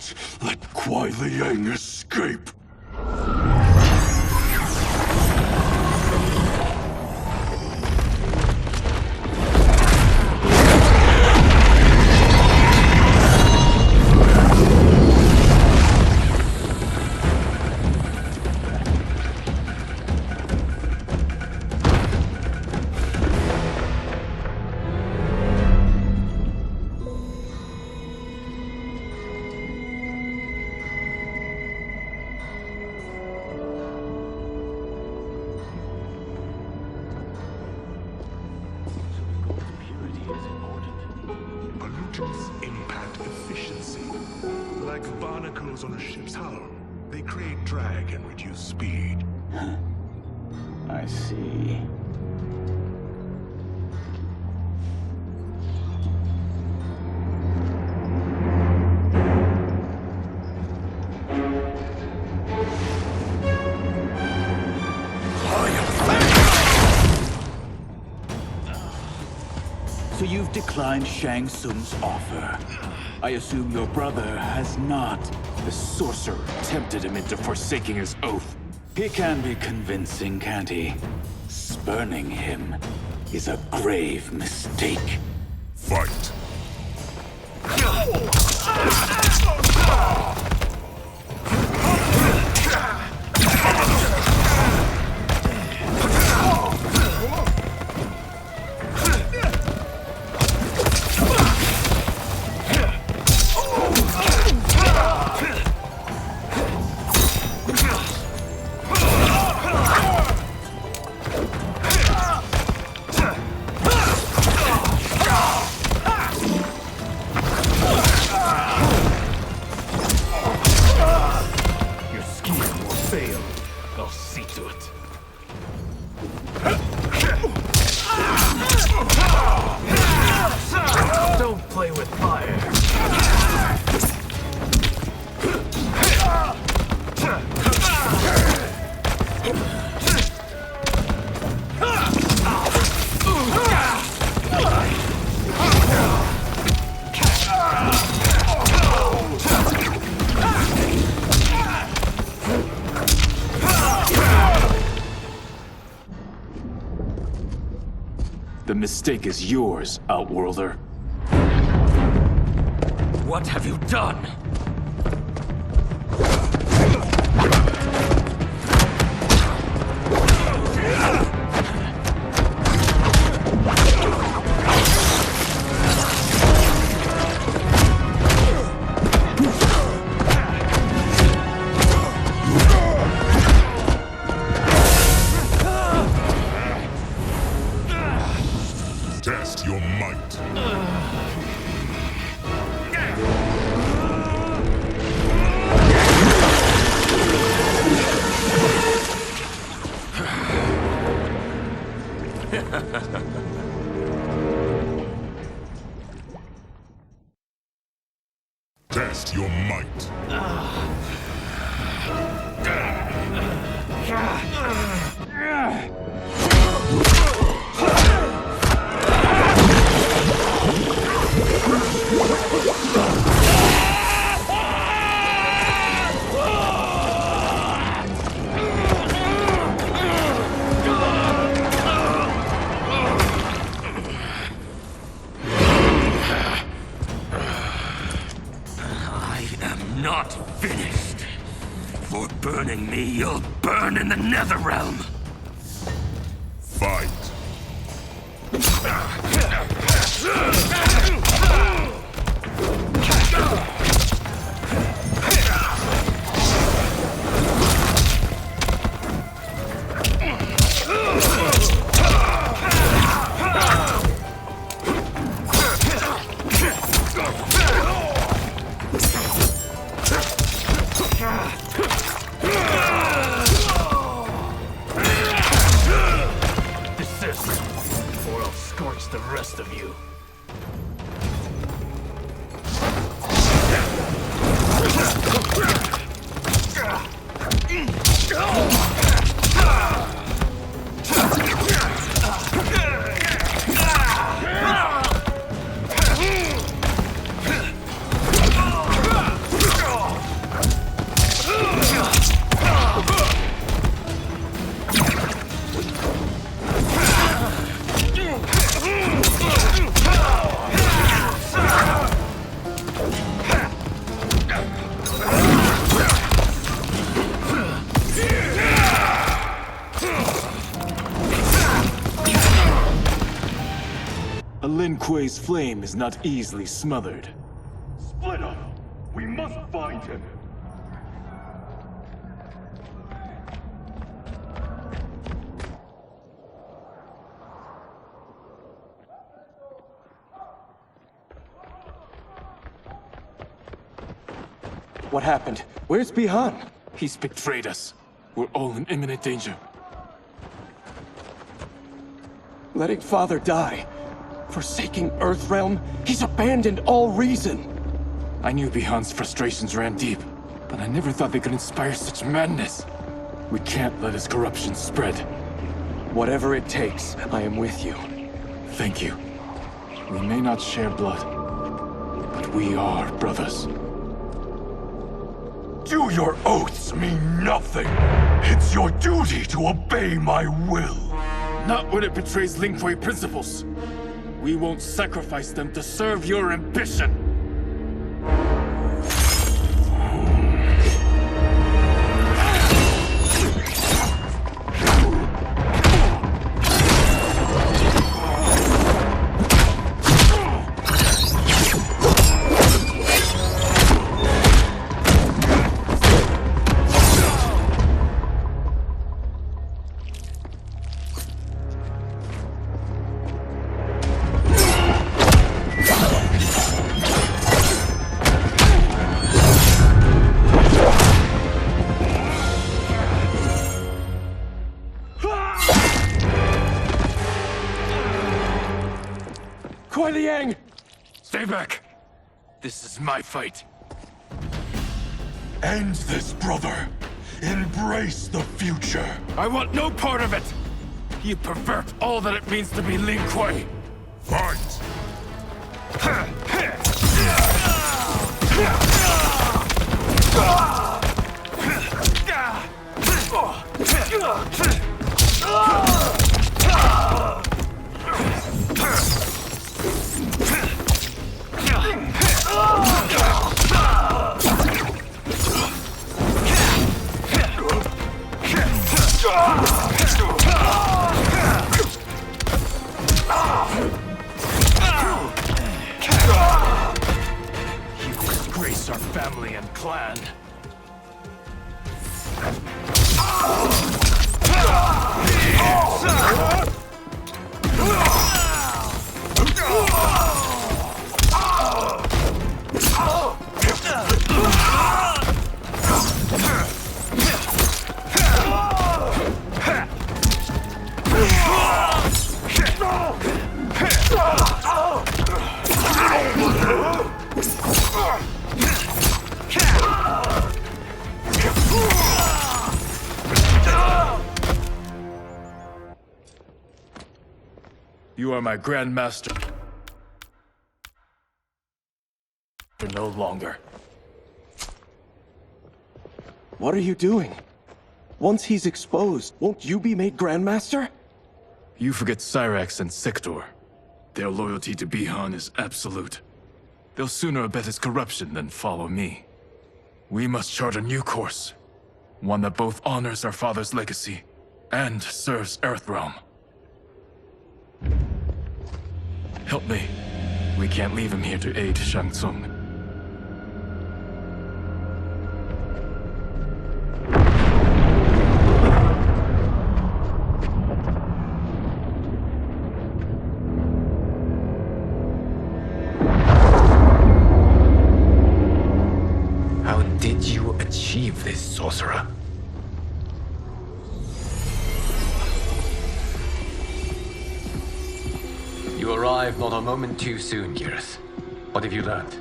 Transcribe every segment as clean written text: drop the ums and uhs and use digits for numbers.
not let Kuai Liang escape. Pollutants impact efficiency. Like barnacles on a ship's hull, they create drag and reduce speed. I see. So you've declined Shang Tsung's offer. I assume your brother has not. The sorcerer tempted him into forsaking his oath. He can be convincing, can't he? Spurning him is a grave mistake. Fight. I'll see to it. Don't play with fire. The mistake is yours, Outworlder. What have you done? Test your might. Test your might. Not finished. For burning me, you'll burn in the Netherrealm. Fight. Desist, or I'll scorch the rest of you. Kuei's flame is not easily smothered. Split up! We must find him! What happened? Where's Bihan? He's betrayed us. We're all in imminent danger. Letting Father die. Forsaking Earthrealm. He's abandoned all reason. I knew Bihan's frustrations ran deep, but I never thought they could inspire such madness. We can't let his corruption spread. Whatever it takes, I am with you. Thank you. We may not share blood, but we are brothers. Do your oaths mean nothing? It's your duty to obey my will. Not when it betrays Lin Kuei principles. We won't sacrifice them to serve your ambition. Stay back! This is my fight. End this, brother. Embrace the future. I want no part of it! You pervert all that it means to be Lin Kuei! Fight! You disgrace our family and clan. You are my Grandmaster. No longer. What are you doing? Once he's exposed, won't you be made Grandmaster? You forget Cyrax and Sector. Their loyalty to Bihan is absolute. They'll sooner abet his corruption than follow me. We must chart a new course. One that both honors our father's legacy and serves Earthrealm. Help me. We can't leave him here to aid Shang Tsung. How did you achieve this, sorcerer? You arrived not a moment too soon, Geras. What have you learned?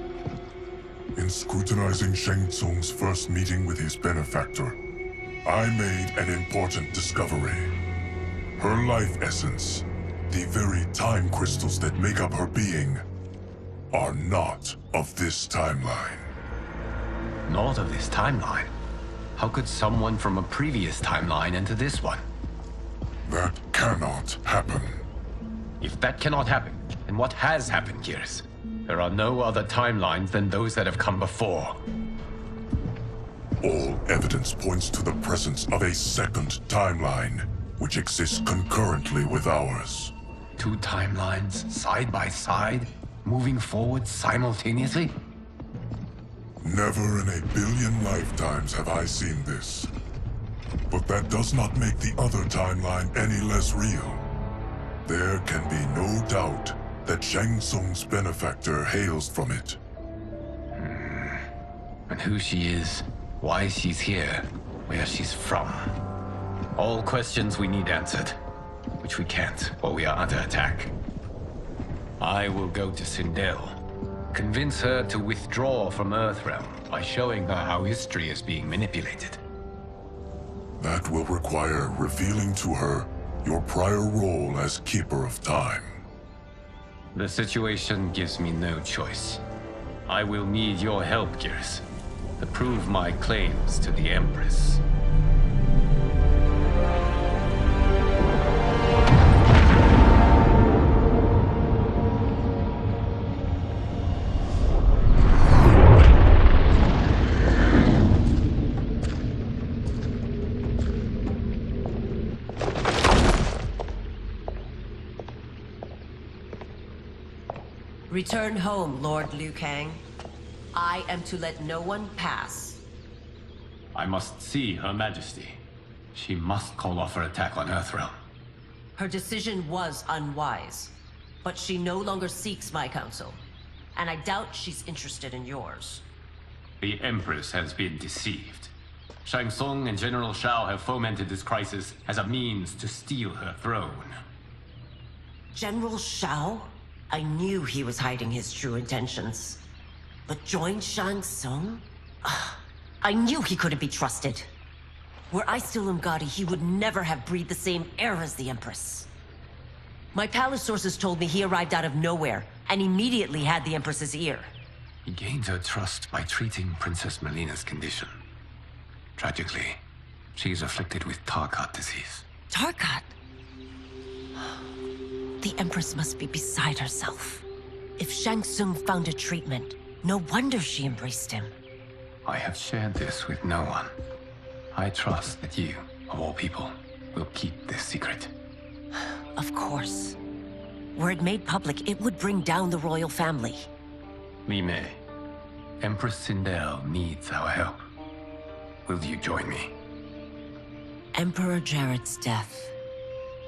In scrutinizing Shang Tsung's first meeting with his benefactor, I made an important discovery. Her life essence, the very time crystals that make up her being, are not of this timeline. Not of this timeline. How could someone from a previous timeline enter this one? That cannot happen. If that cannot happen, then what has happened, Geras? There are no other timelines than those that have come before. All evidence points to the presence of a second timeline, which exists concurrently with ours. Two timelines, side by side, moving forward simultaneously? Never in a billion lifetimes have I seen this. But that does not make the other timeline any less real. There can be no doubt that Shang Tsung's benefactor hails from it. And who she is, why she's here, where she's from. All questions we need answered, which we can't while we are under attack. I will go to Sindel, convince her to withdraw from Earthrealm by showing her how history is being manipulated. That will require revealing to her your prior role as Keeper of Time. The situation gives me no choice. I will need your help, Gears, to prove my claims to the Empress. Return home, Lord Liu Kang. I am to let no one pass. I must see Her Majesty. She must call off her attack on Earthrealm. Her decision was unwise, but she no longer seeks my counsel, and I doubt she's interested in yours. The Empress has been deceived. Shang Tsung and General Shao have fomented this crisis as a means to steal her throne. General Shao? I knew he was hiding his true intentions. But join Shang Tsung? I knew he couldn't be trusted. Were I still Umgadi, he would never have breathed the same air as the Empress. My palace sources told me he arrived out of nowhere, and immediately had the Empress's ear. He gained her trust by treating Princess Melina's condition. Tragically, she is afflicted with Tarkat disease. Tarkat? The Empress must be beside herself. If Shang Tsung found a treatment, no wonder she embraced him. I have shared this with no one. I trust that you, of all people, will keep this secret. Of course. Were it made public, it would bring down the royal family. Li Mei, Empress Sindel needs our help. Will you join me? Emperor Jared's death,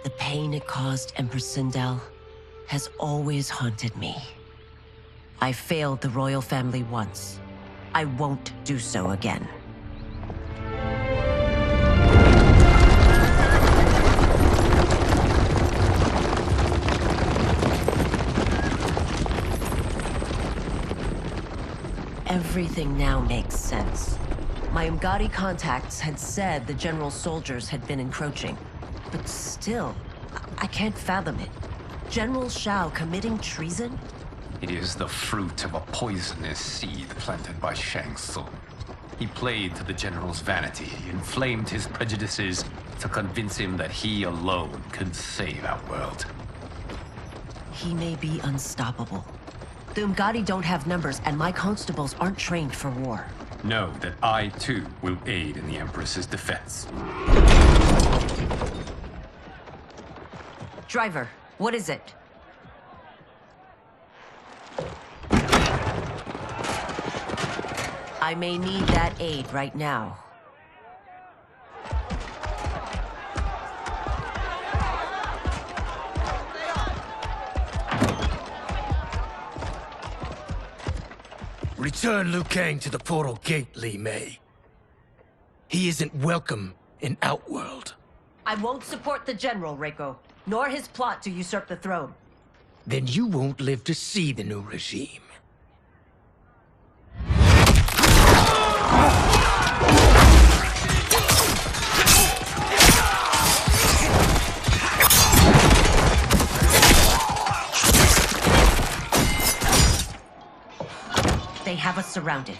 the pain it caused Empress Sindel, has always haunted me. I failed the royal family once. I won't do so again. Everything now makes sense. My Umgadi contacts had said the general's soldiers had been encroaching. But still, I can't fathom it. General Shao committing treason? It is the fruit of a poisonous seed planted by Shang Tsung. He played to the general's vanity, inflamed his prejudices to convince him that he alone could save our world. He may be unstoppable. The Umgadi don't have numbers, and my constables aren't trained for war. Know that I, too, will aid in the Empress's defense. Driver, what is it? I may need that aid right now. Return Liu Kang to the portal gate, Li Mei. He isn't welcome in Outworld. I won't support the general, Reiko, nor his plot to usurp the throne. Then you won't live to see the new regime. They have us surrounded.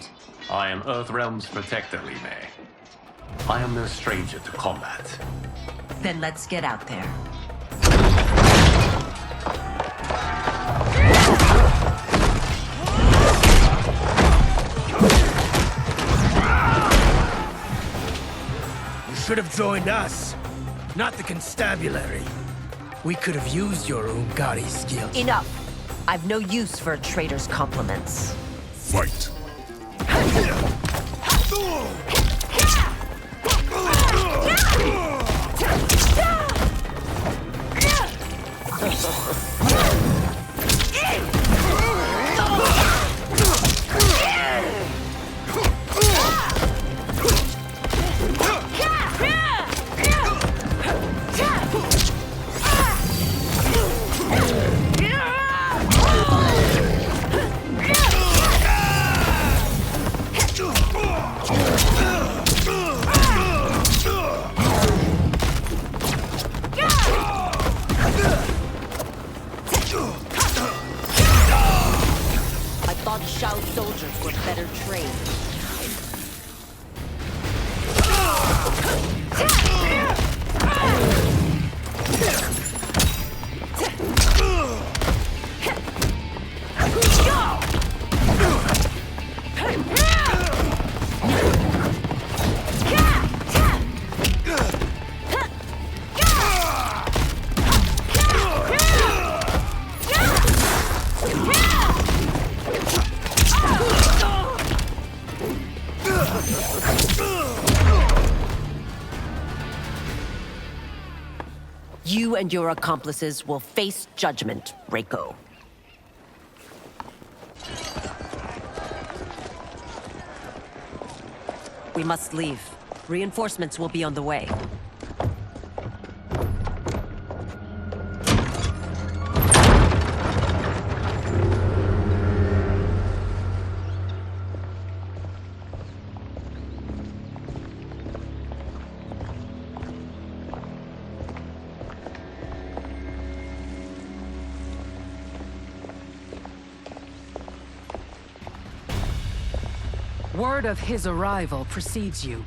I am Earthrealm's protector, Li Mei. I am no stranger to combat. Then let's get out there. You should have joined us, not the constabulary. We could have used your Ungari skills. Enough! I've no use for a traitor's compliments. Fight. Shao's soldiers were better trained. You and your accomplices will face judgment, Reiko. We must leave. Reinforcements will be on the way. Word of his arrival precedes you.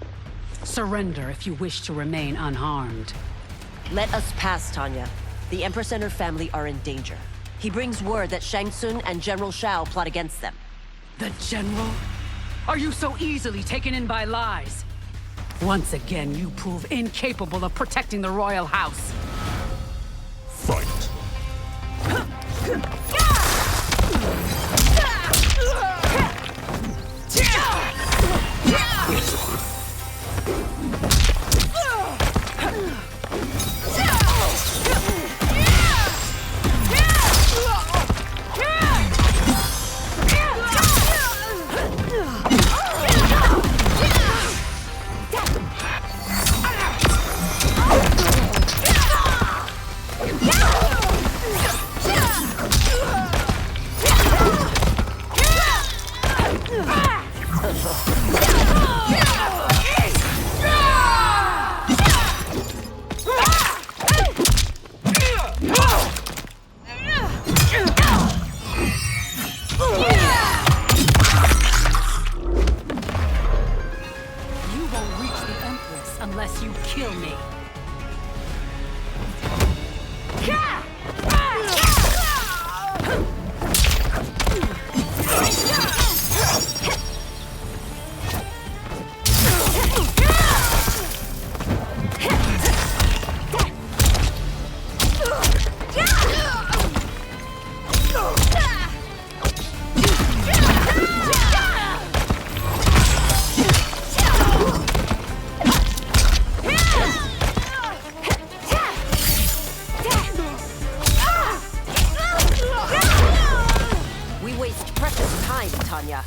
Surrender if you wish to remain unharmed. Let us pass, Tanya. The Empress and her family are in danger. He brings word that Shang Tsung and General Shao plot against them. The General? Are you so easily taken in by lies? Once again, you prove incapable of protecting the royal house. Fight. Unless you kill me. Tanya.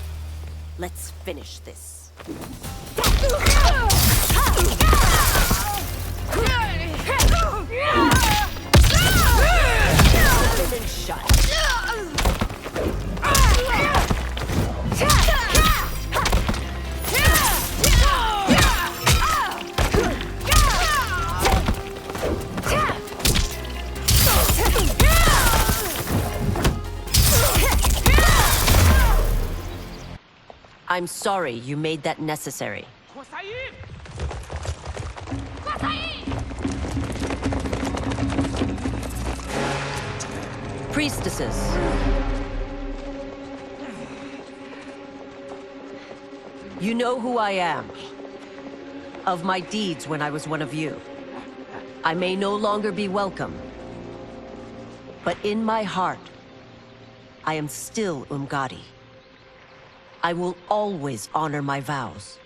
Let's finish this. Open and shut. I'm sorry you made that necessary. Priestesses. You know who I am. Of my deeds when I was one of you. I may no longer be welcome, But in my heart, I am still Umgadi. I will always honor my vows.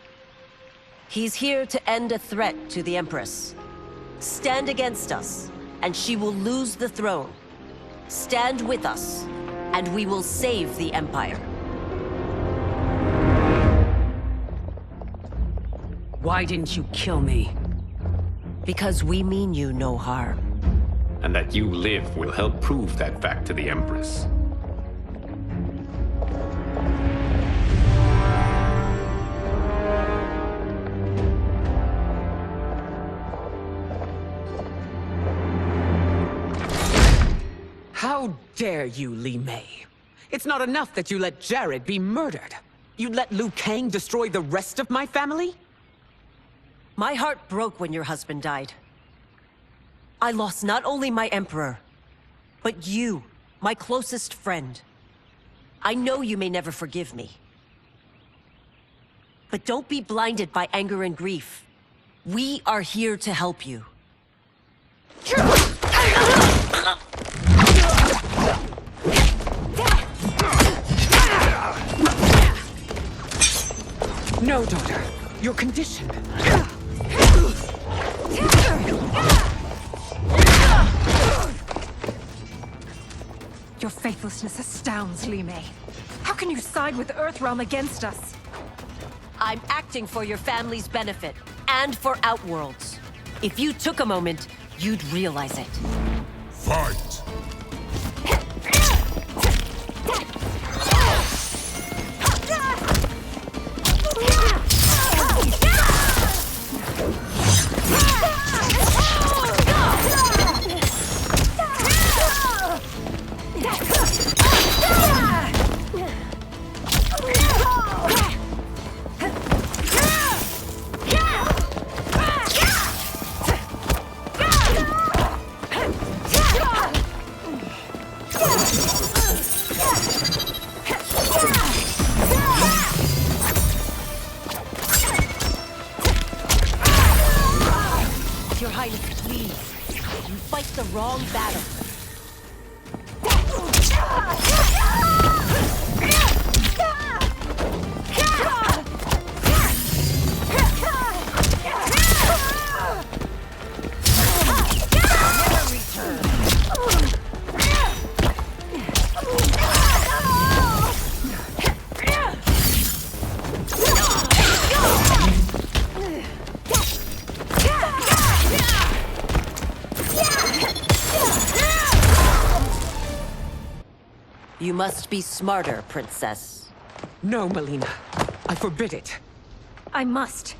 He's here to end a threat to the Empress. Stand against us, and she will lose the throne. Stand with us, and we will save the Empire. Why didn't you kill me? Because we mean you no harm. And that you live will help prove that fact to the Empress. How dare you, Li Mei? It's not enough that you let Jared be murdered. You'd let Liu Kang destroy the rest of my family? My heart broke when your husband died. I lost not only my emperor, but you, my closest friend. I know you may never forgive me. But don't be blinded by anger and grief. We are here to help you. No, daughter. Your condition. Your faithlessness astounds, Li Mei. How can you side with Earthrealm against us? I'm acting for your family's benefit, and for Outworld's. If you took a moment, you'd realize it. Fight! Your Highness, please. You fight the wrong battle. You must be smarter, Princess. No, Melina. I forbid it. I must.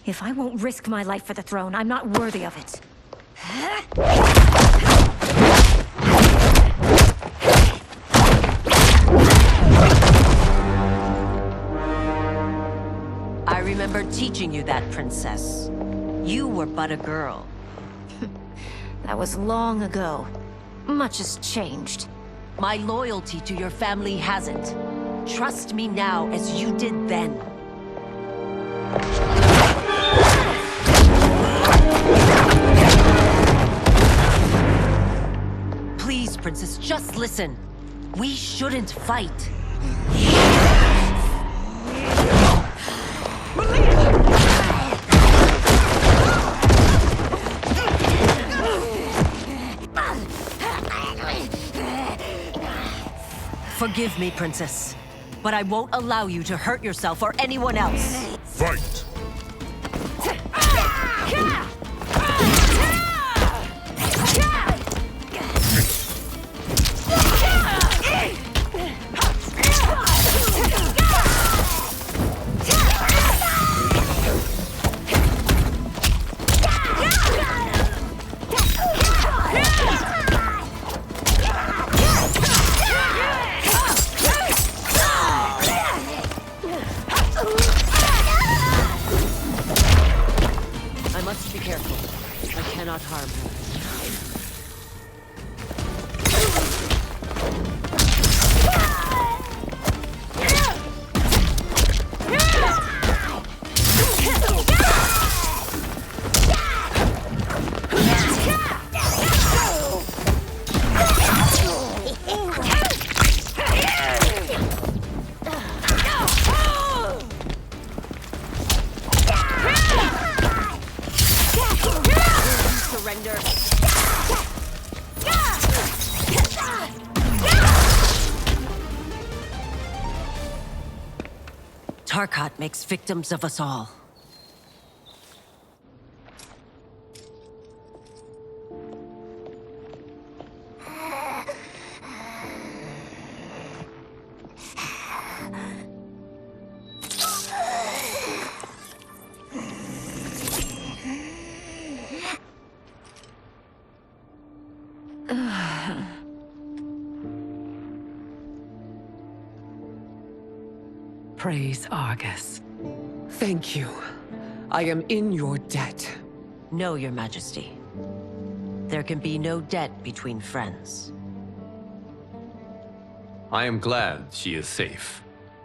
If I won't risk my life for the throne, I'm not worthy of it. I remember teaching you that, Princess. You were but a girl. That was long ago. Much has changed. My loyalty to your family hasn't. Trust me now as you did then. Please, Princess, just listen. We shouldn't fight. Forgive me, Princess, but I won't allow you to hurt yourself or anyone else. Fight! I must be careful. I cannot harm her. Tarkat makes victims of us all. Praise Argus. Thank you. I am in your debt. No, Your Majesty. There can be no debt between friends. I am glad she is safe,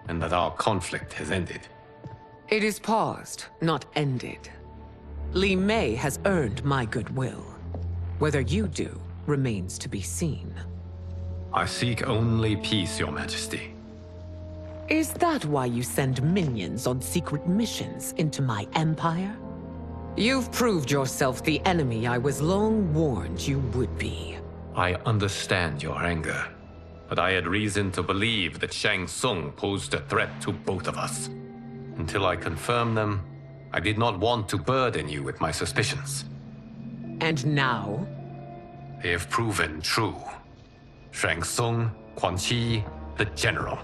and that our conflict has ended. It is paused, not ended. Li Mei has earned my goodwill. Whether you do remains to be seen. I seek only peace, Your Majesty. Is that why you send minions on secret missions into my empire? You've proved yourself the enemy I was long warned you would be. I understand your anger, but I had reason to believe that Shang Tsung posed a threat to both of us. Until I confirmed them, I did not want to burden you with my suspicions. And now? They have proven true. Shang Tsung, Quan Chi, the General.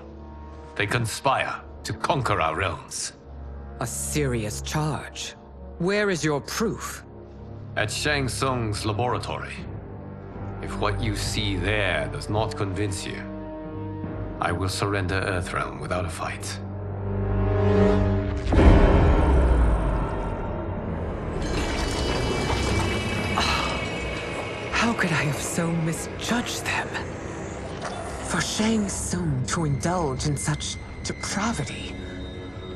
They conspire to conquer our realms. A serious charge. Where is your proof? At Shang Tsung's laboratory. If what you see there does not convince you, I will surrender Earthrealm without a fight. How could I have so misjudged them? For Shang Tsung to indulge in such depravity,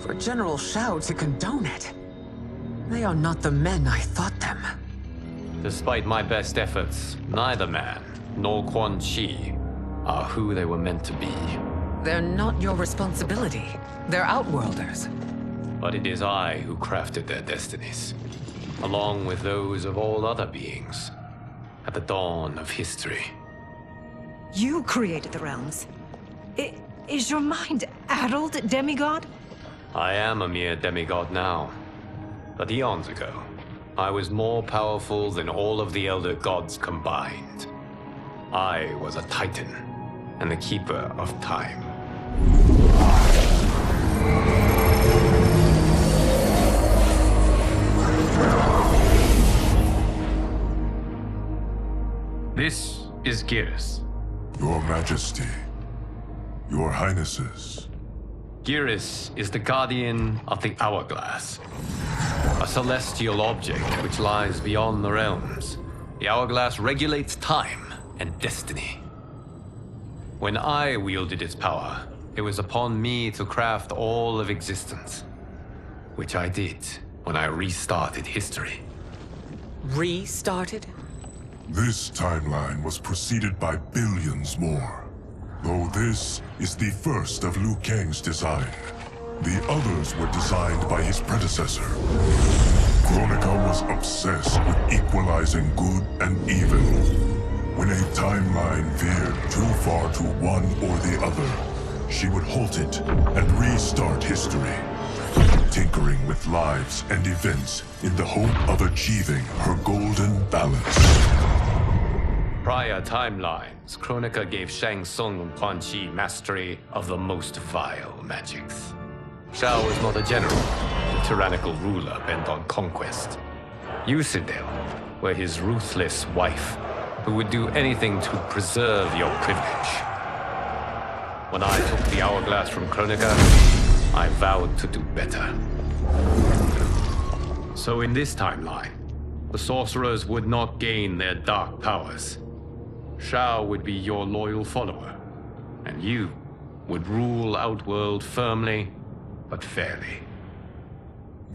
for General Shao to condone it, they are not the men I thought them. Despite my best efforts, neither man nor Quan Chi are who they were meant to be. They're not your responsibility. They're Outworlders. But it is I who crafted their destinies, along with those of all other beings, at the dawn of history. You created the realms. Is your mind addled, demigod? I am a mere demigod now. But eons ago, I was more powerful than all of the Elder Gods combined. I was a Titan, and the Keeper of Time. This is Geras. Your Majesty, Your Highnesses. Geras is the guardian of the Hourglass, a celestial object which lies beyond the realms. The Hourglass regulates time and destiny. When I wielded its power, it was upon me to craft all of existence, which I did when I restarted history. Restarted? This timeline was preceded by billions more. Though this is the first of Liu Kang's design. The others were designed by his predecessor. Kronika was obsessed with equalizing good and evil. When a timeline veered too far to one or the other, she would halt it and restart history, tinkering with lives and events in the hope of achieving her golden balance. Prior timelines, Kronika gave Shang Tsung and Quan Chi mastery of the most vile magics. Shao was not a general, a tyrannical ruler bent on conquest. Yusidel were his ruthless wife, who would do anything to preserve your privilege. When I took the Hourglass from Kronika, I vowed to do better. So in this timeline, the sorcerers would not gain their dark powers. Shao would be your loyal follower, and you would rule Outworld firmly, but fairly.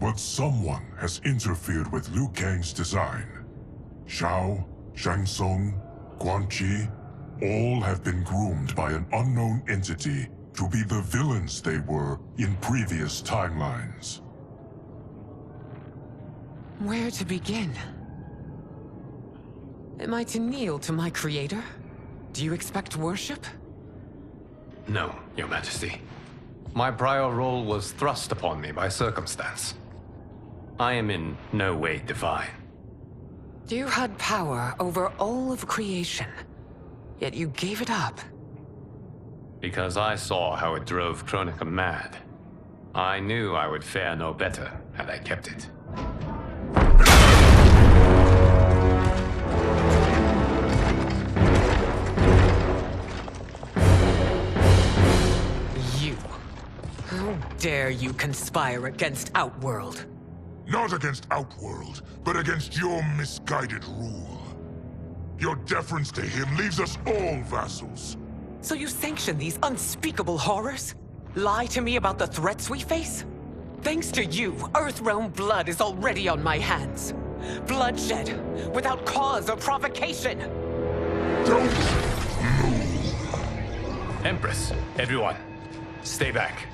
But someone has interfered with Liu Kang's design. Shao, Shang Tsung, Quan Chi, all have been groomed by an unknown entity to be the villains they were in previous timelines. Where to begin? Am I to kneel to my creator? Do you expect worship? No, Your Majesty. My prior role was thrust upon me by circumstance. I am in no way divine. You had power over all of creation, yet you gave it up. Because I saw how it drove Kronika mad. I knew I would fare no better had I kept it. You. How dare you conspire against Outworld? Not against Outworld, but against your misguided rule. Your deference to him leaves us all vassals. So you sanction these unspeakable horrors? Lie to me about the threats we face? Thanks to you, Earthrealm blood is already on my hands. Bloodshed, without cause or provocation. Don't move. Empress, everyone, stay back.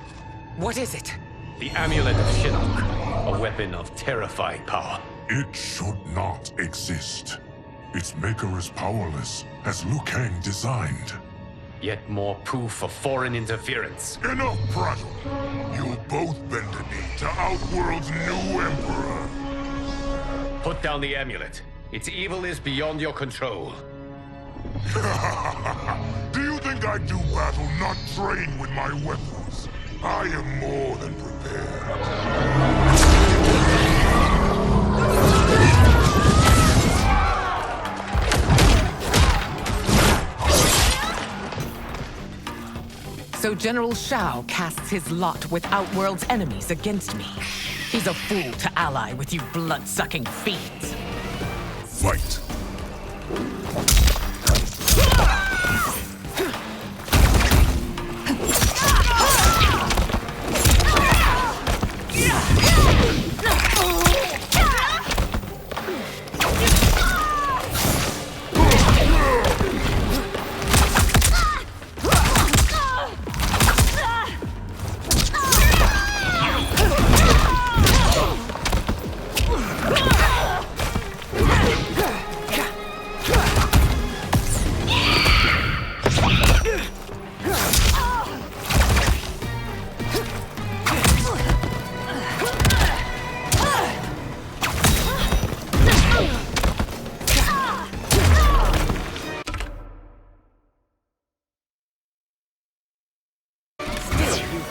What is it? The Amulet of Shinnok, a weapon of terrifying power. It should not exist. Its maker is powerless, as Liu Kang designed. Yet more proof of foreign interference. Enough prattle! You'll both bend a knee to Outworld's new emperor. Put down the amulet. Its evil is beyond your control. Do you think I do battle not trained with my weapons? I am more than prepared. So General Shao casts his lot with Outworld's enemies against me. He's a fool to ally with you blood-sucking fiends. Fight!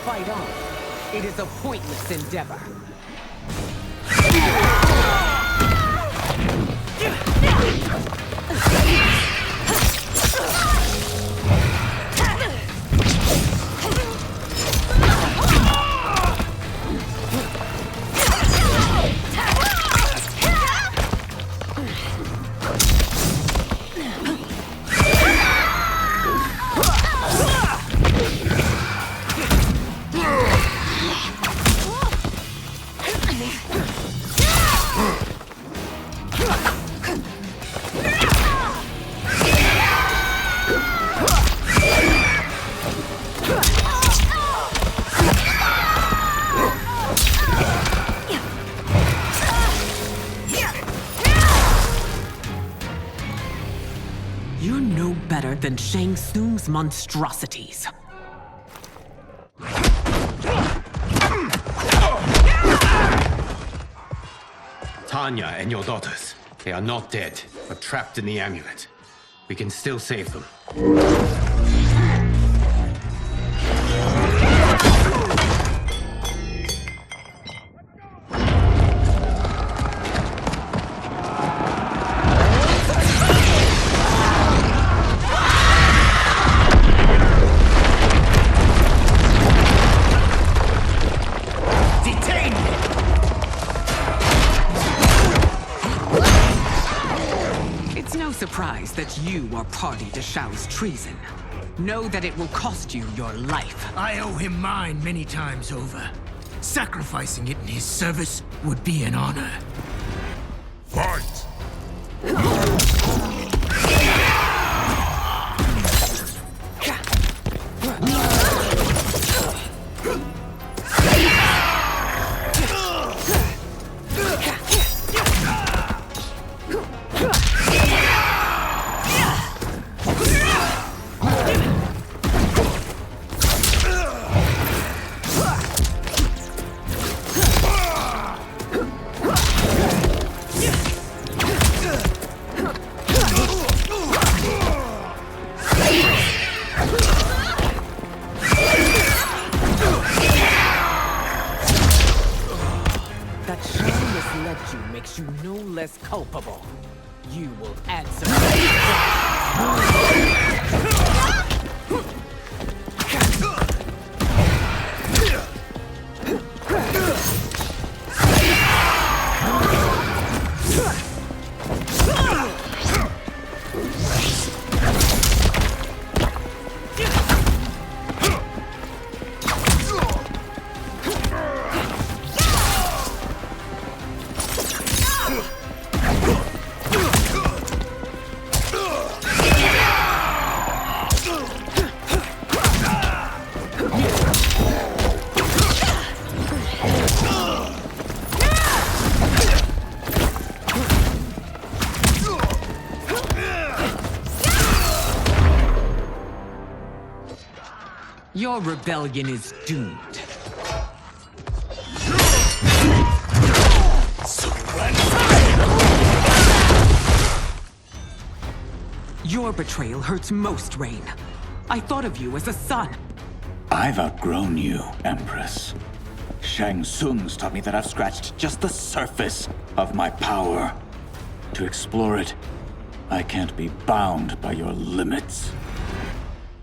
Fight on. It is a pointless endeavor. You're no better than Shang Tsung's monstrosities. Tanya and your daughters, they are not dead, but trapped in the amulet. We can still save them. Surprised that you are party to Shao's treason. Know that it will cost you your life. I owe him mine many times over. Sacrificing it in his service would be an honor. Fight! That Shang misled you makes you no less culpable. You will answer. Your rebellion is doomed. Your betrayal hurts most, Rain. I thought of you as a son. I've outgrown you, Empress. Shang Tsung's taught me that I've scratched just the surface of my power. To explore it, I can't be bound by your limits.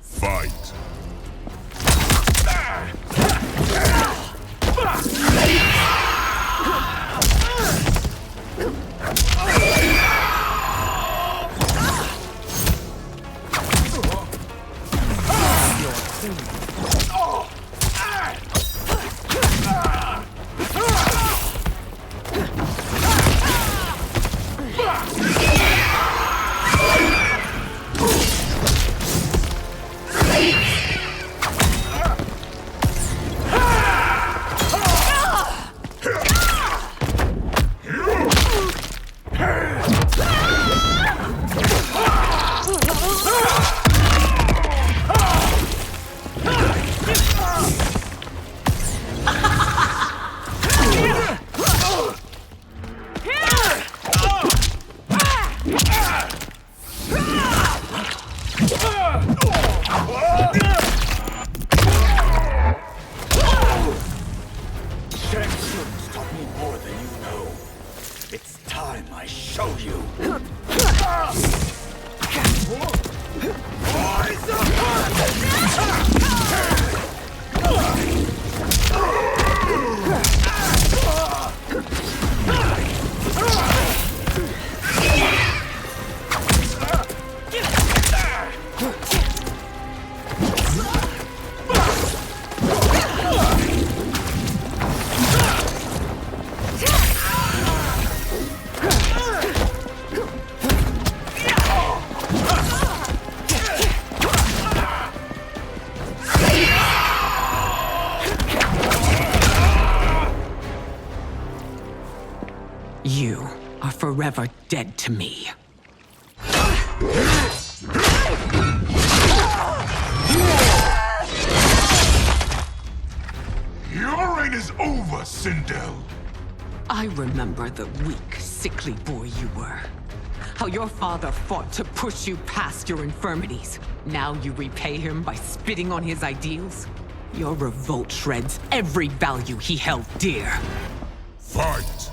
Fight! Shang Tsung's taught me more than you know. It's time I show you. You are forever dead to me. Your reign is over, Sindel. I remember the weak, sickly boy you were. How your father fought to push you past your infirmities. Now you repay him by spitting on his ideals? Your revolt shreds every value he held dear. Fight!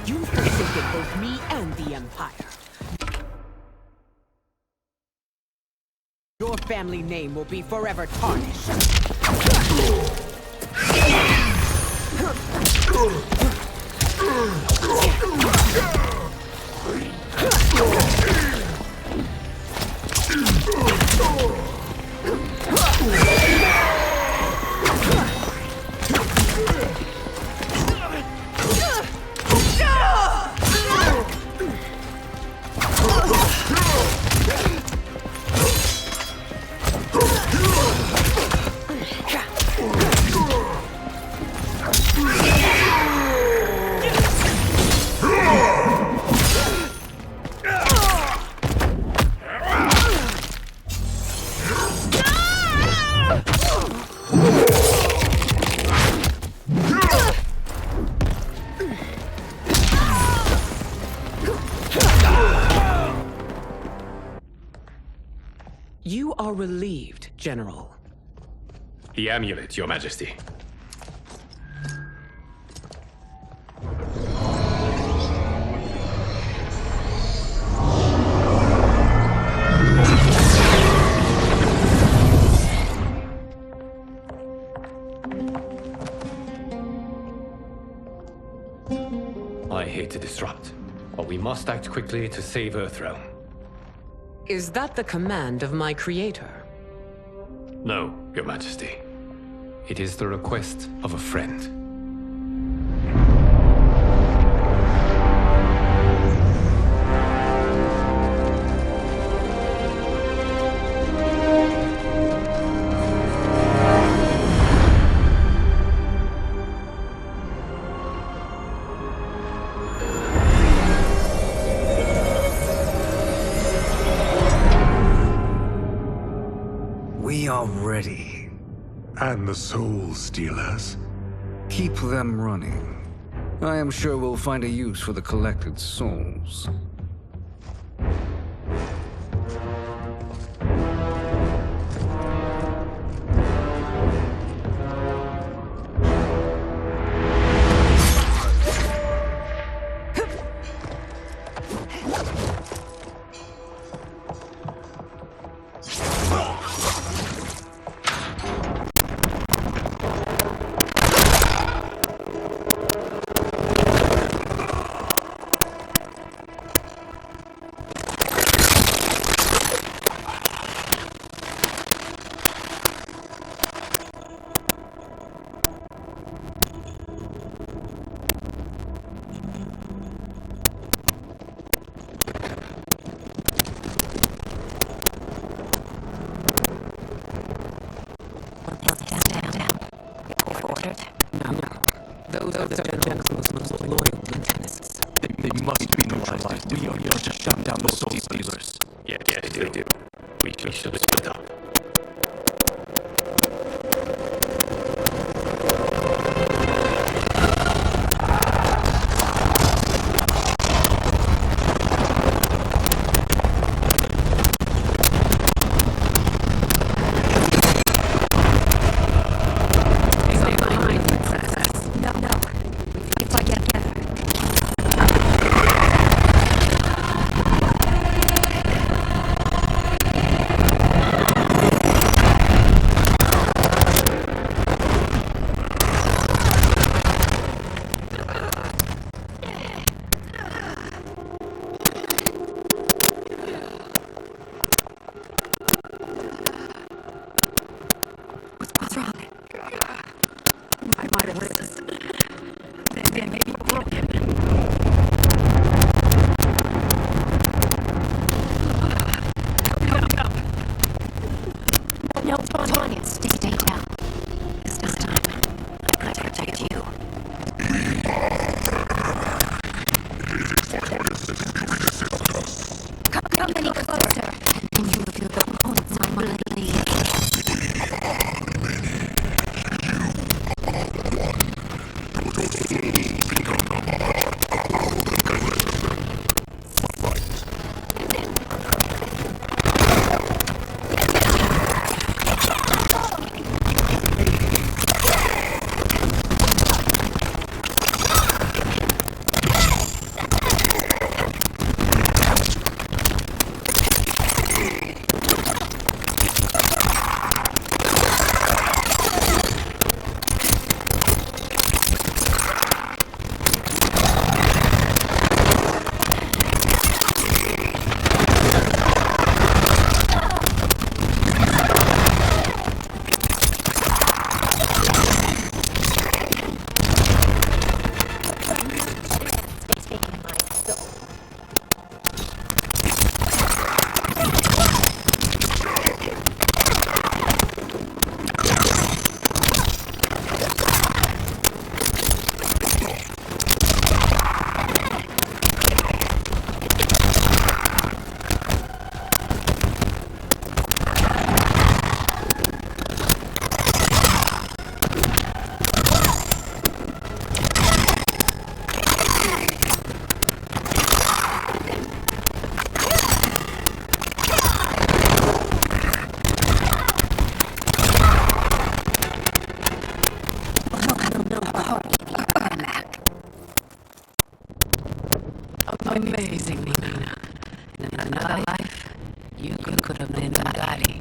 You've forsaken both me and the Empire. Your family name will be forever tarnished. You are relieved, General. The amulet, Your Majesty. I hate to disrupt, but we must act quickly to save Earthrealm. Is that the command of my creator? No, Your Majesty. It is the request of a friend. We are ready. And the Soul Stealers? Keep them running. I am sure we'll find a use for the collected souls. Those are the General's most loyal lieutenants. They must be neutralized. We are here to shut down the Soul Stealers. Yes, they do. We should split up. amazing, Lena. In another life, you could have been Daddy.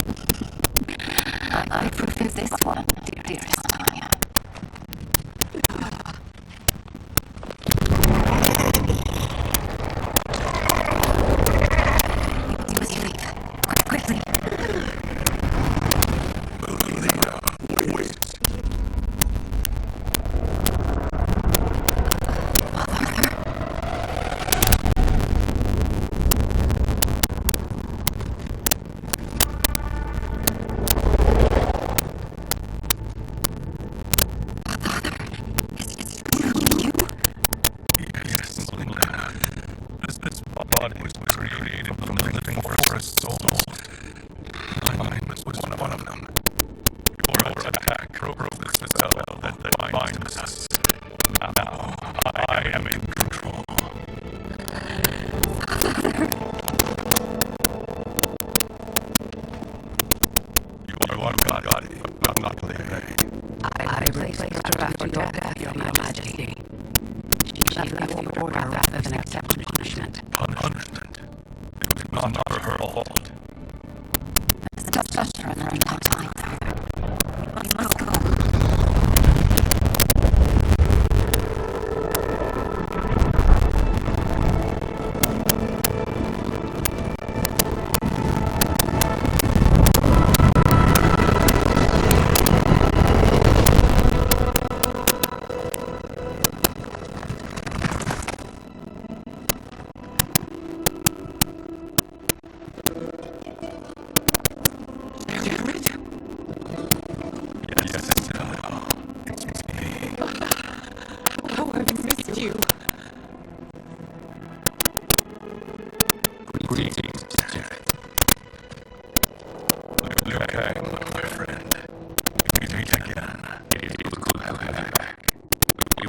But I prefer this one, dearest Maya. You must leave. Quickly. I replaced her after your death, Your Majesty. She left the order rather than accept punishment. Punishment? It was not her fault. Just her than time. We must go.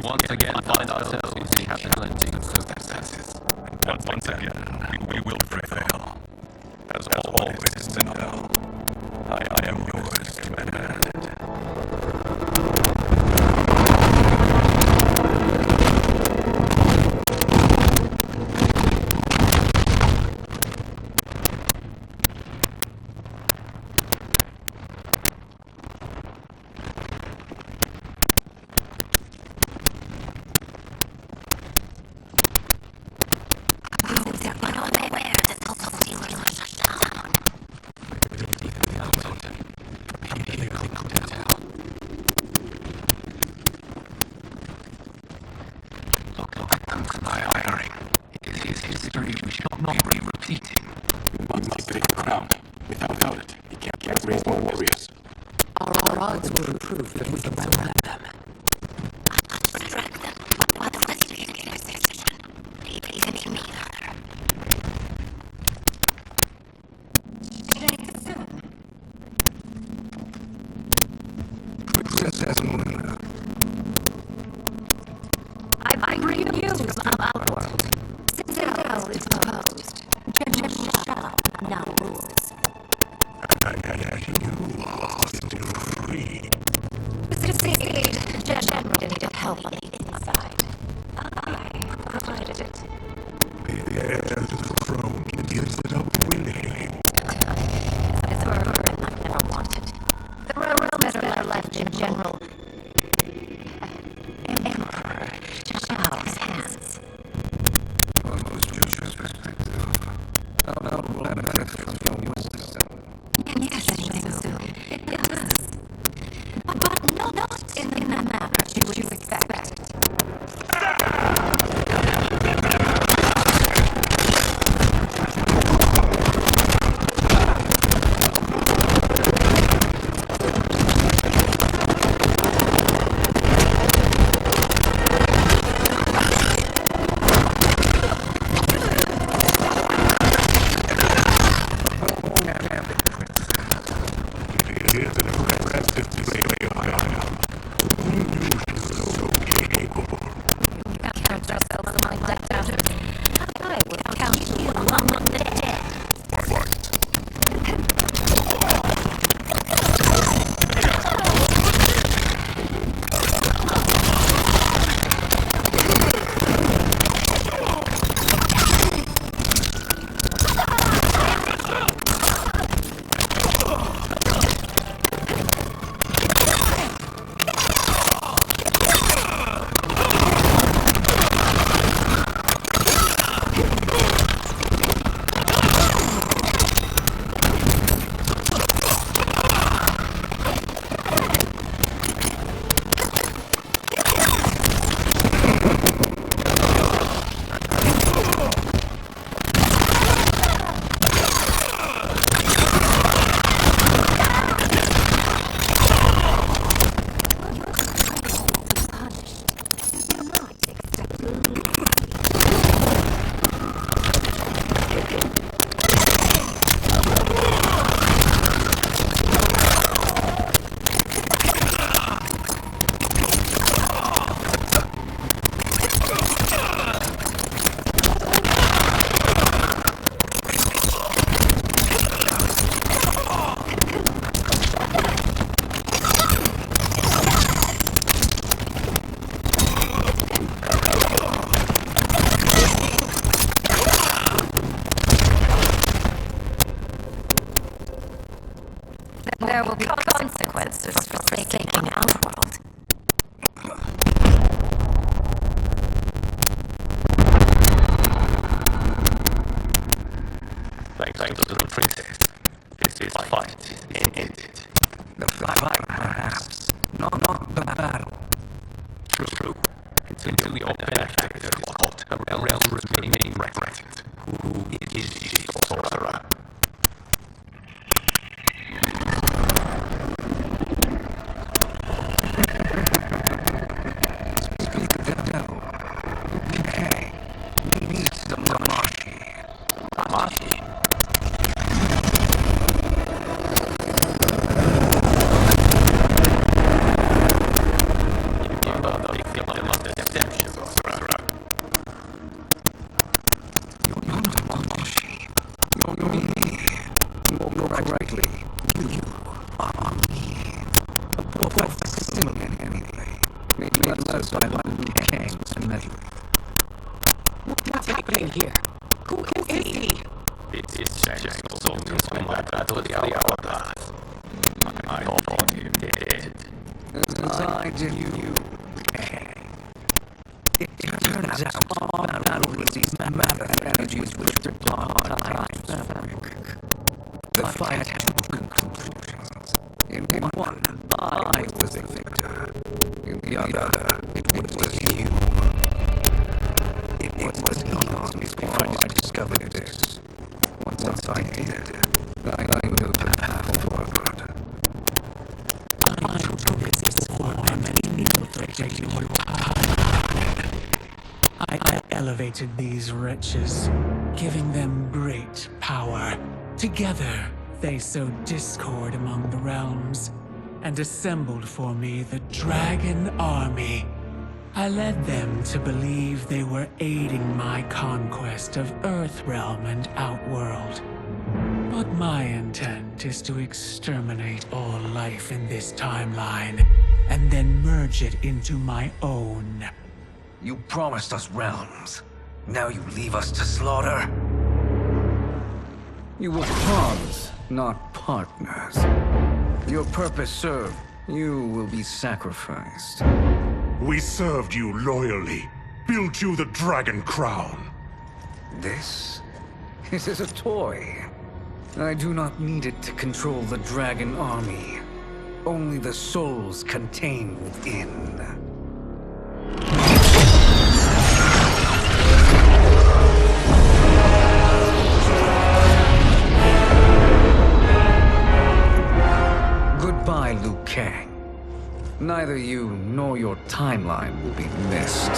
Once again find ourselves in the challenging circumstances. And once again, we will prevail. As always, now, I am yours, command. Our odds will improve if we can surround them. I bring you news from our world. Citadel is closed. General Shao now rules. You are still free. Succeed. General needed help on the inside. I provided it. The heir to the throne gives it up willingly. It's a burden I never wanted. The realm is better left in General Emperor Shao's hands. Yes, it does. But not in the manner you would expect. will be consequences for forsaking Outworld. Thanks to the princess. This fight is ended. The fight, perhaps. Not the battle. True. Until your benefactor is caught, the realms remain threatened. Who is the sorcerer? Speak of the devil. Okay. We need some money. Money? What's happening here? Who is he? It is Shang Tsung whom I battled the hourglass. I thought him dead. As I did you. It turns out our battle released matter energies which depart time fabric. The fight had two conclusions. In one, I was the victor. In the other, it was you. It was not before I discovered this. Once I did, I knew the path forward. I took this form and infiltrated your timeline. I elevated these wretches, giving them great power. Together, they sowed discord among the realms and assembled for me the Dragon Army. I led them to believe they were aiding my conquest of Earthrealm and Outworld. But my intent is to exterminate all life in this timeline, and then merge it into my own. You promised us realms. Now you leave us to slaughter? You were pawns, not partners. Your purpose served. You will be sacrificed. We served you loyally, built you the Dragon Crown. This is a toy. I do not need it to control the Dragon Army. Only the souls contained within. Goodbye, Liu Kang. Neither you nor your timeline will be missed.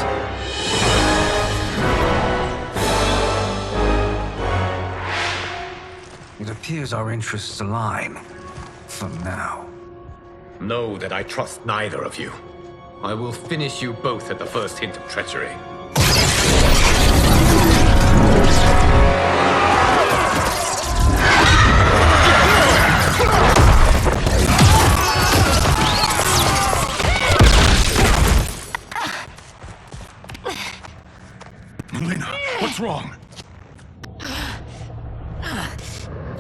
It appears our interests align. For now. Know that I trust neither of you. I will finish you both at the first hint of treachery. Melina, what's wrong?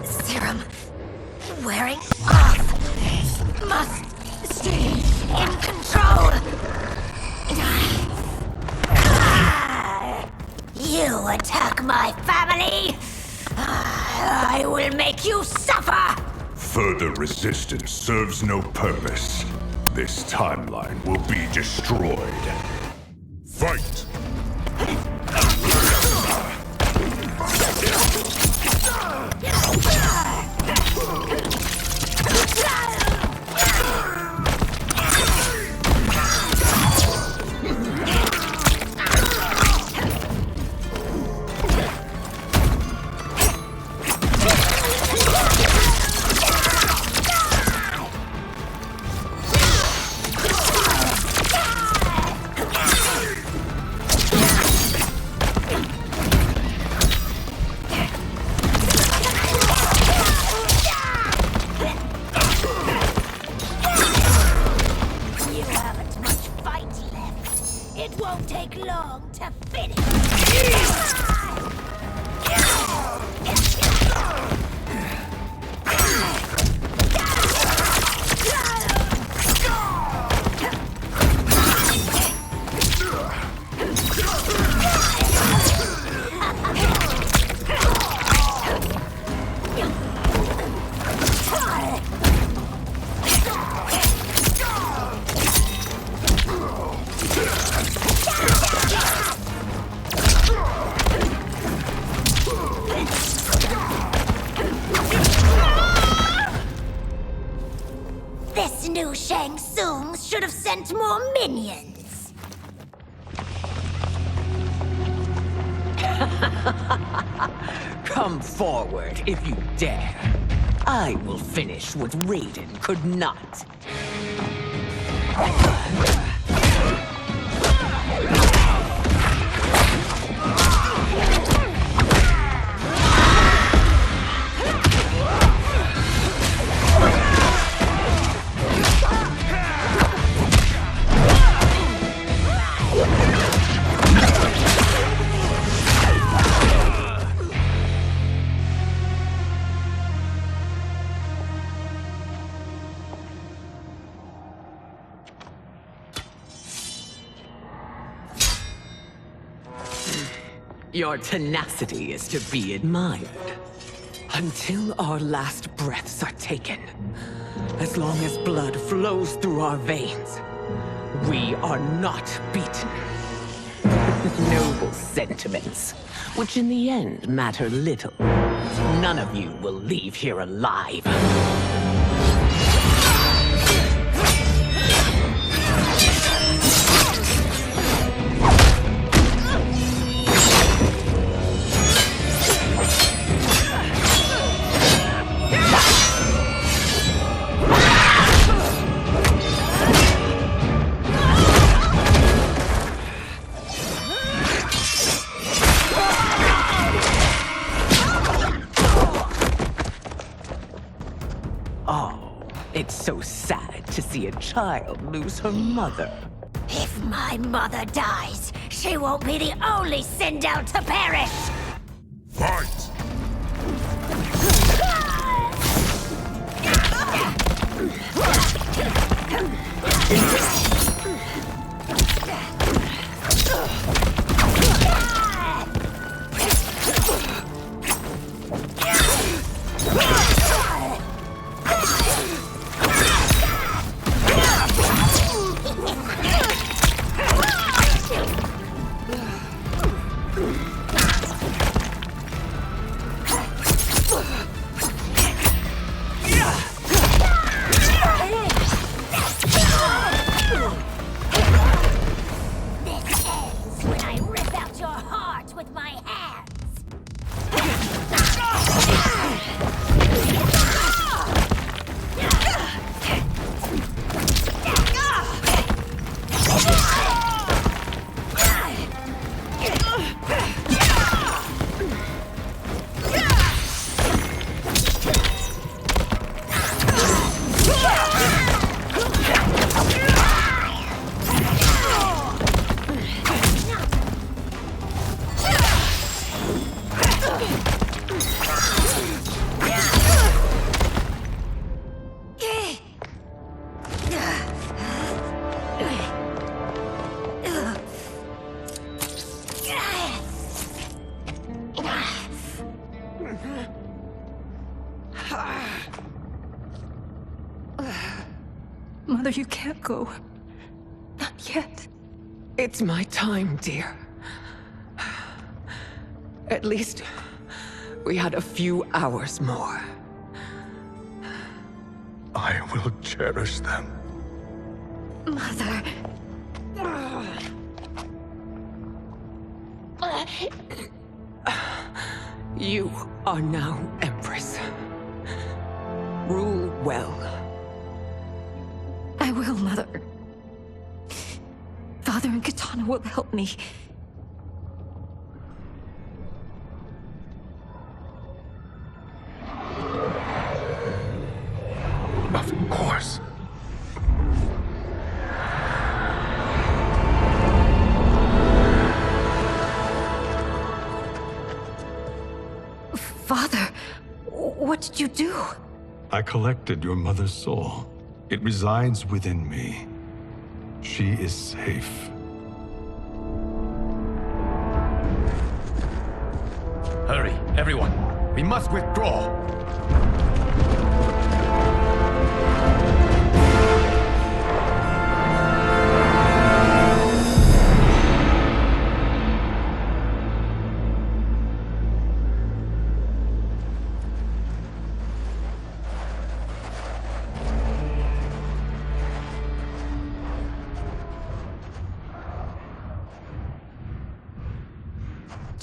Serum wearing off. Must stay in control. You attack my family. I will make you suffer. Further resistance serves no purpose. This timeline will be destroyed. Fight! This new Shang Tsung should have sent more minions. Come forward if you dare. I will finish what Raiden could not. Your tenacity is to be admired. Until our last breaths are taken, as long as blood flows through our veins, we are not beaten. Noble sentiments, which in the end matter little. None of you will leave here alive. It's so sad to see a child lose her mother. If my mother dies, she won't be the only Sindel to perish! Fight! Mother, you can't go. Not yet. It's my time, dear. At least we had a few hours more. I will cherish them. Mother... You are now Empress. Rule well. I will, Mother. Father and Katana will help me. Of course. Father, what did you do? I collected your mother's soul. It resides within me. She is safe. Hurry, everyone. We must withdraw.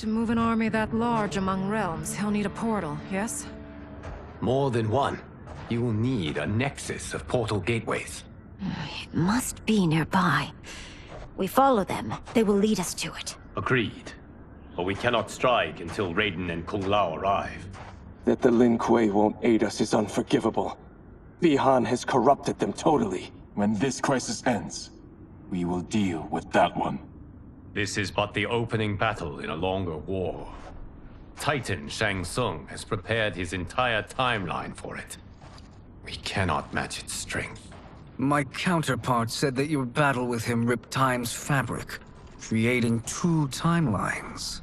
To move an army that large among realms, he'll need a portal, yes? More than one. You will need a nexus of portal gateways. It must be nearby. We follow them, they will lead us to it. Agreed. But we cannot strike until Raiden and Kung Lao arrive. That the Lin Kuei won't aid us is unforgivable. Bihan has corrupted them totally. When this crisis ends, we will deal with that one. This is but the opening battle in a longer war. Titan Shang Tsung has prepared his entire timeline for it. We cannot match its strength. My counterpart said that your battle with him ripped time's fabric, creating 2 timelines.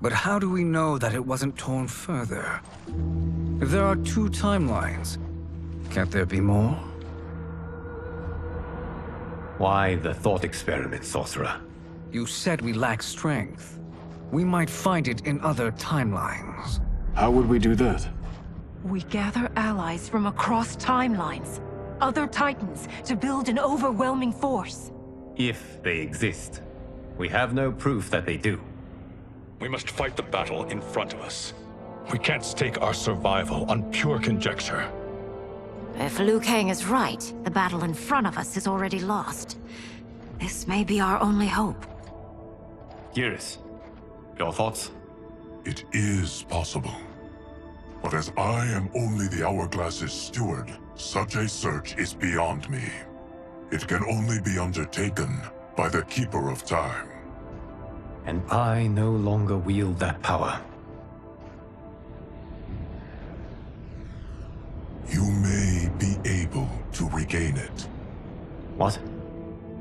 But how do we know that it wasn't torn further? If there are 2 timelines, can't there be more? Why the thought experiment, Sorcerer? You said we lack strength. We might find it in other timelines. How would we do that? We gather allies from across timelines, other Titans, to build an overwhelming force. If they exist. We have no proof that they do. We must fight the battle in front of us. We can't stake our survival on pure conjecture. If Liu Kang is right, the battle in front of us is already lost. This may be our only hope. Geras, your thoughts? It is possible. But as I am only the Hourglass's steward, such a search is beyond me. It can only be undertaken by the Keeper of Time. And I no longer wield that power. You may be able to regain it. What?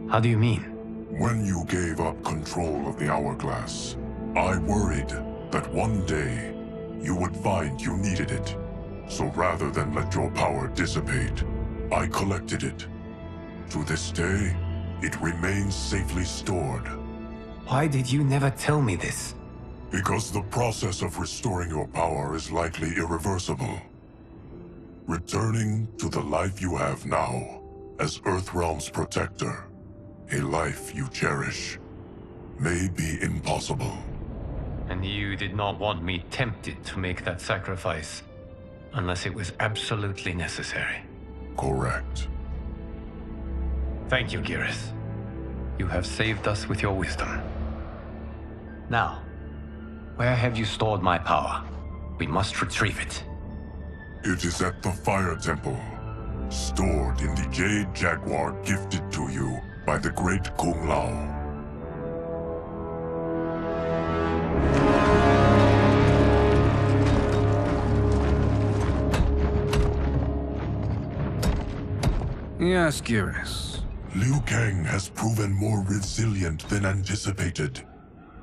How do you mean? When you gave up control of the Hourglass, I worried that one day you would find you needed it. So rather than let your power dissipate, I collected it. To this day, it remains safely stored. Why did you never tell me this? Because the process of restoring your power is likely irreversible. Returning to the life you have now, as Earthrealm's protector, a life you cherish, may be impossible. And you did not want me tempted to make that sacrifice, unless it was absolutely necessary. Correct. Thank you, Geras. You have saved us with your wisdom. Now, where have you stored my power? We must retrieve it. It is at the Fire Temple, stored in the Jade Jaguar gifted to you by the great Kung Lao. Yes, Geras. Liu Kang has proven more resilient than anticipated.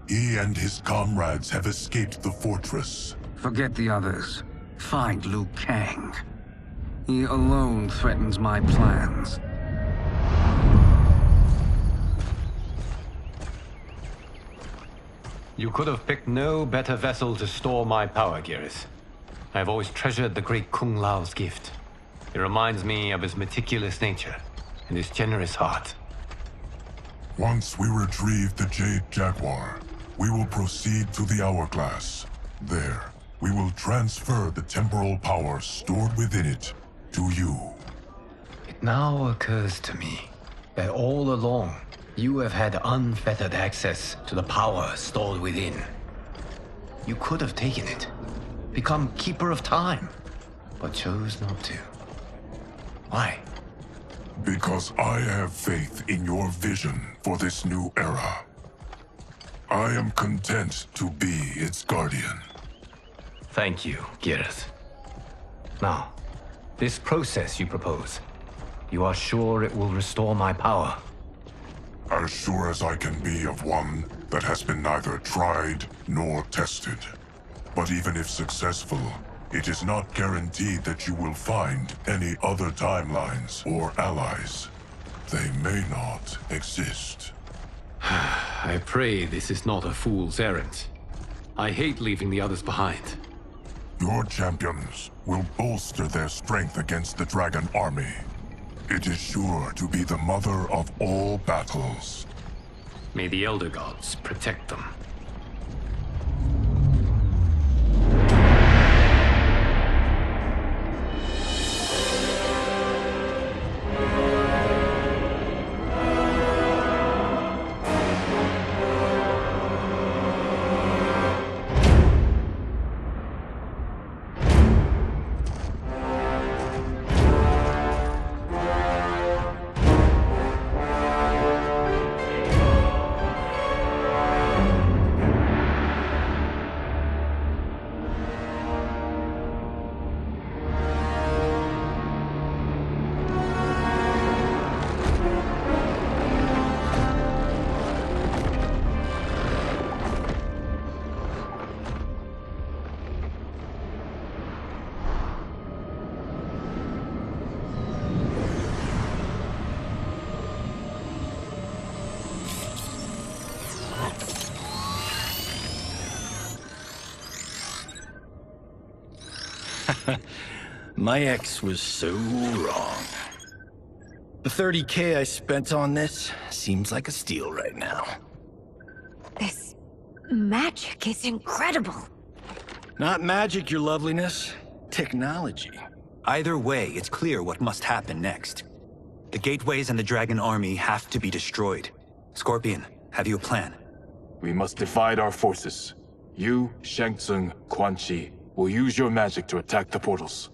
He and his comrades have escaped the fortress. Forget the others. Find Liu Kang. He alone threatens my plans. You could have picked no better vessel to store my power, Geras. I have always treasured the great Kung Lao's gift. It reminds me of his meticulous nature and his generous heart. Once we retrieve the Jade Jaguar, we will proceed to the Hourglass. There, we will transfer the temporal power stored within it to you. It now occurs to me that all along, you have had unfettered access to the power stored within. You could have taken it, become Keeper of Time, but chose not to. Why? Because I have faith in your vision for this new era. I am content to be its guardian. Thank you, Geras. Now, this process you propose, you are sure it will restore my power? As sure as I can be of one that has been neither tried nor tested. But even if successful, it is not guaranteed that you will find any other timelines or allies. They may not exist. I pray this is not a fool's errand. I hate leaving the others behind. Your champions will bolster their strength against the Dragon Army. It is sure to be the mother of all battles. May the Elder Gods protect them. My ex was so wrong. The 30K I spent on this seems like a steal right now. This magic is incredible. Not magic, your loveliness. Technology. Either way, it's clear what must happen next. The gateways and the Dragon Army have to be destroyed. Scorpion, have you a plan? We must divide our forces. You, Shang Tsung, Quan Chi, will use your magic to attack the portals.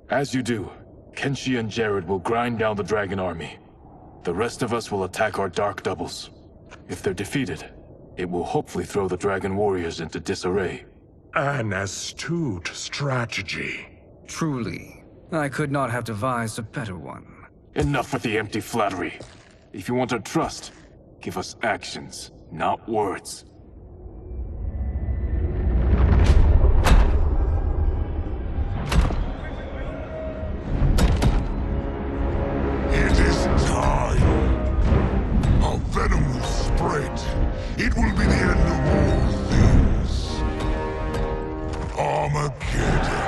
As you do, Kenshi and Jared will grind down the Dragon Army. The rest of us will attack our dark doubles. If they're defeated, it will hopefully throw the Dragon Warriors into disarray. An astute strategy. Truly, I could not have devised a better one. Enough with the empty flattery. If you want our trust, give us actions, not words. It is time. Our venom will spread. It will be the end of all things. Armageddon.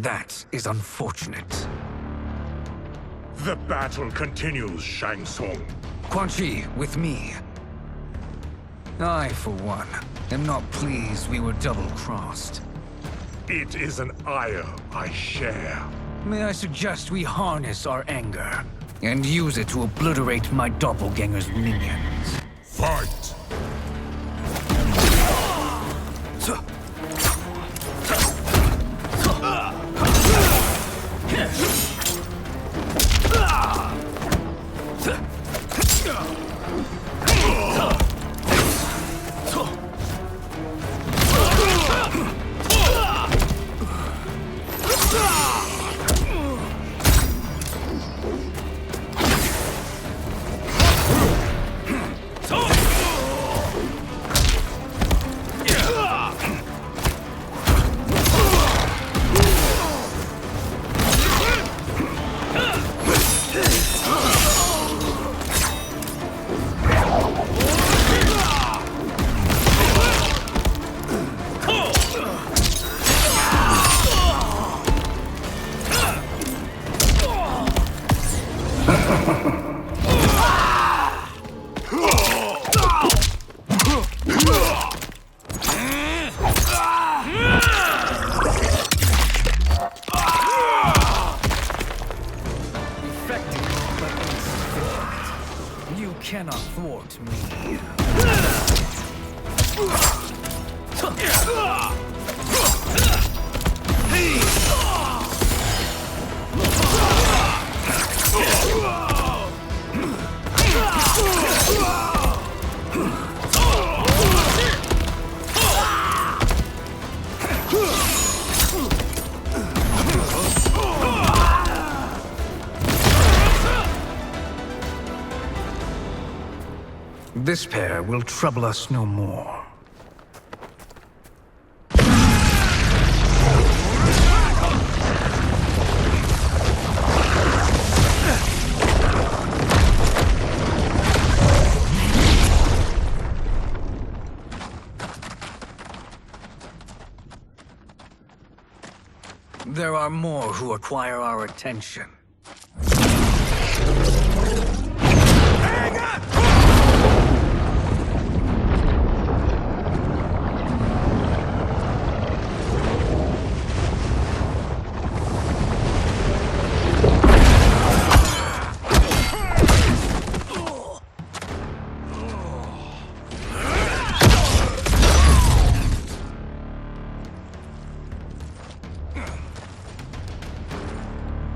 That is unfortunate. The battle continues, Shang Tsung. Quan Chi, with me. I, for one, am not pleased we were double-crossed. It is an ire I share. May I suggest we harness our anger and use it to obliterate my doppelganger's minions? Fight! You cannot thwart me. This pair will trouble us no more. There are are more who require our attention.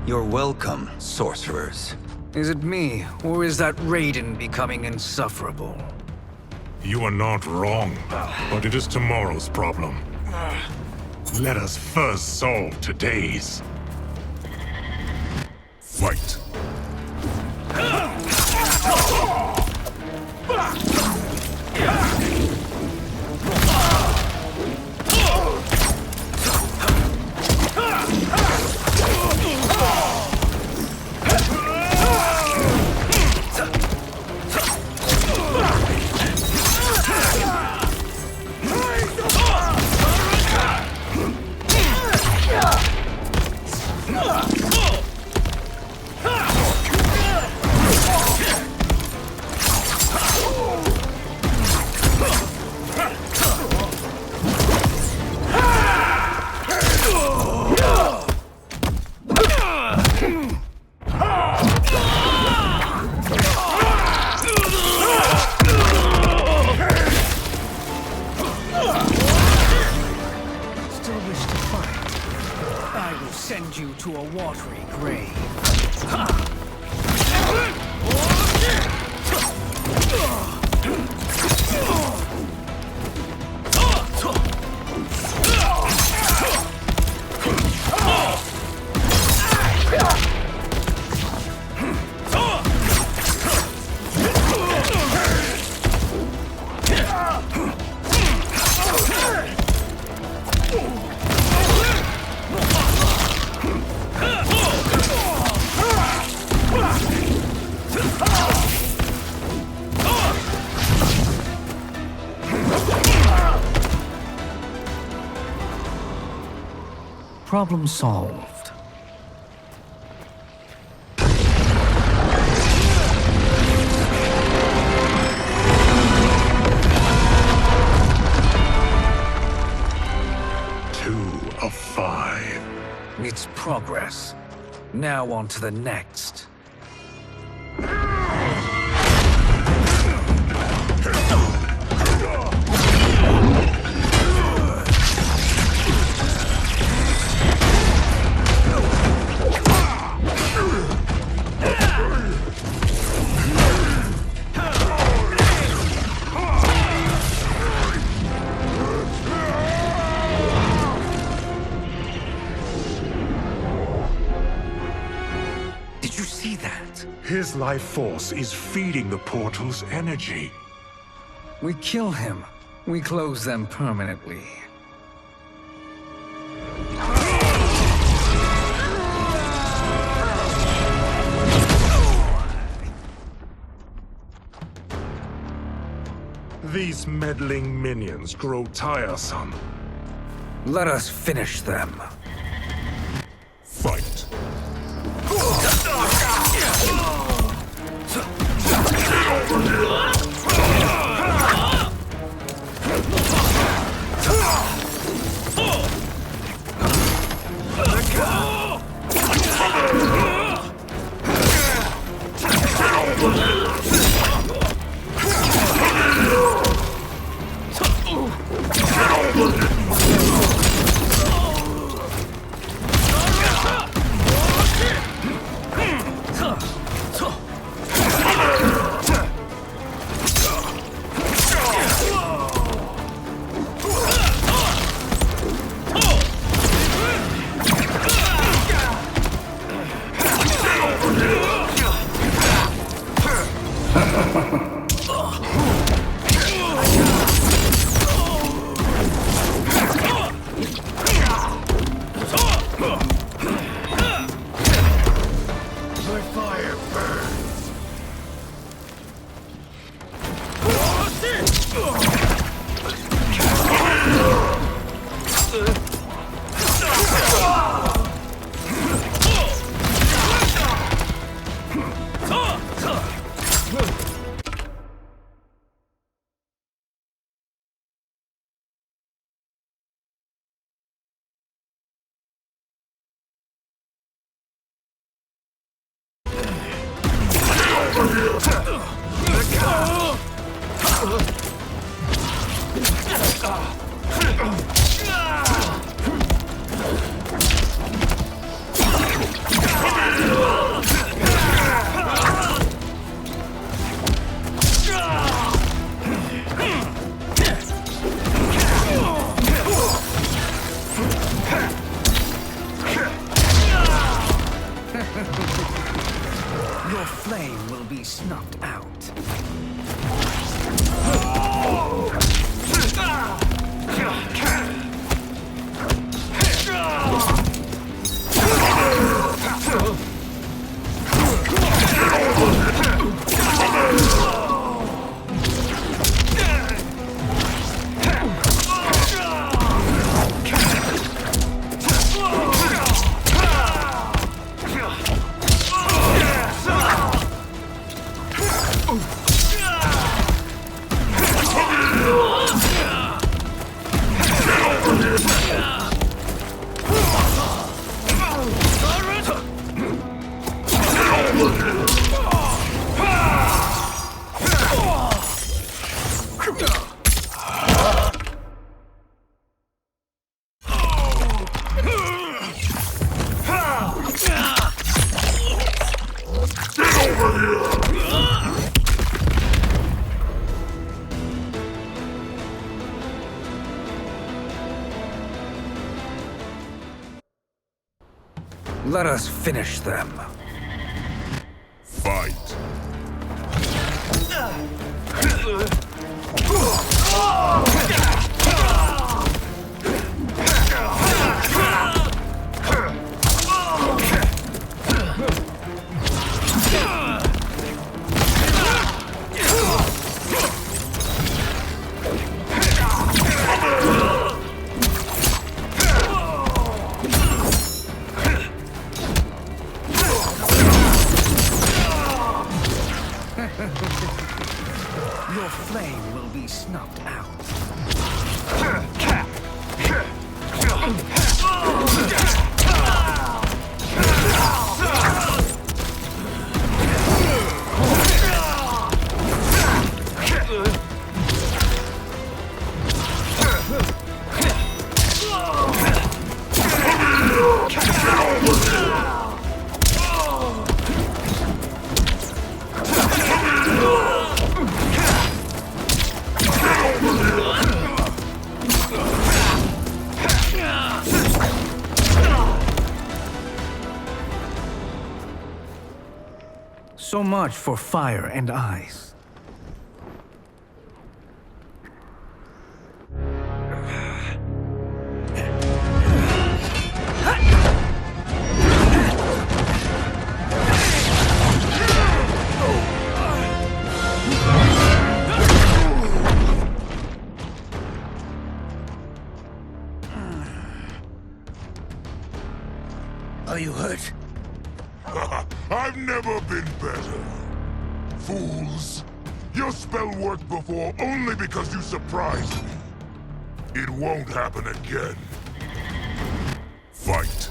You're welcome, sorcerers. Is it me, or is that Raiden becoming insufferable? You are not wrong, but it is tomorrow's problem. Let us first solve today's. Fight. Send you to a watery grave. Problem solved. Two of 5. It's progress. Now on to the next. His life force is feeding the portal's energy. We kill him. We close them permanently. These meddling minions grow tiresome. Let us finish them. Fight. Your flame will be snuffed out. Let us finish them. Fight. Your flame will be snuffed out. So much for fire and ice. Are you hurt? I've never been better. Fools. Your spell worked before only because you surprised me. It won't happen again. Fight.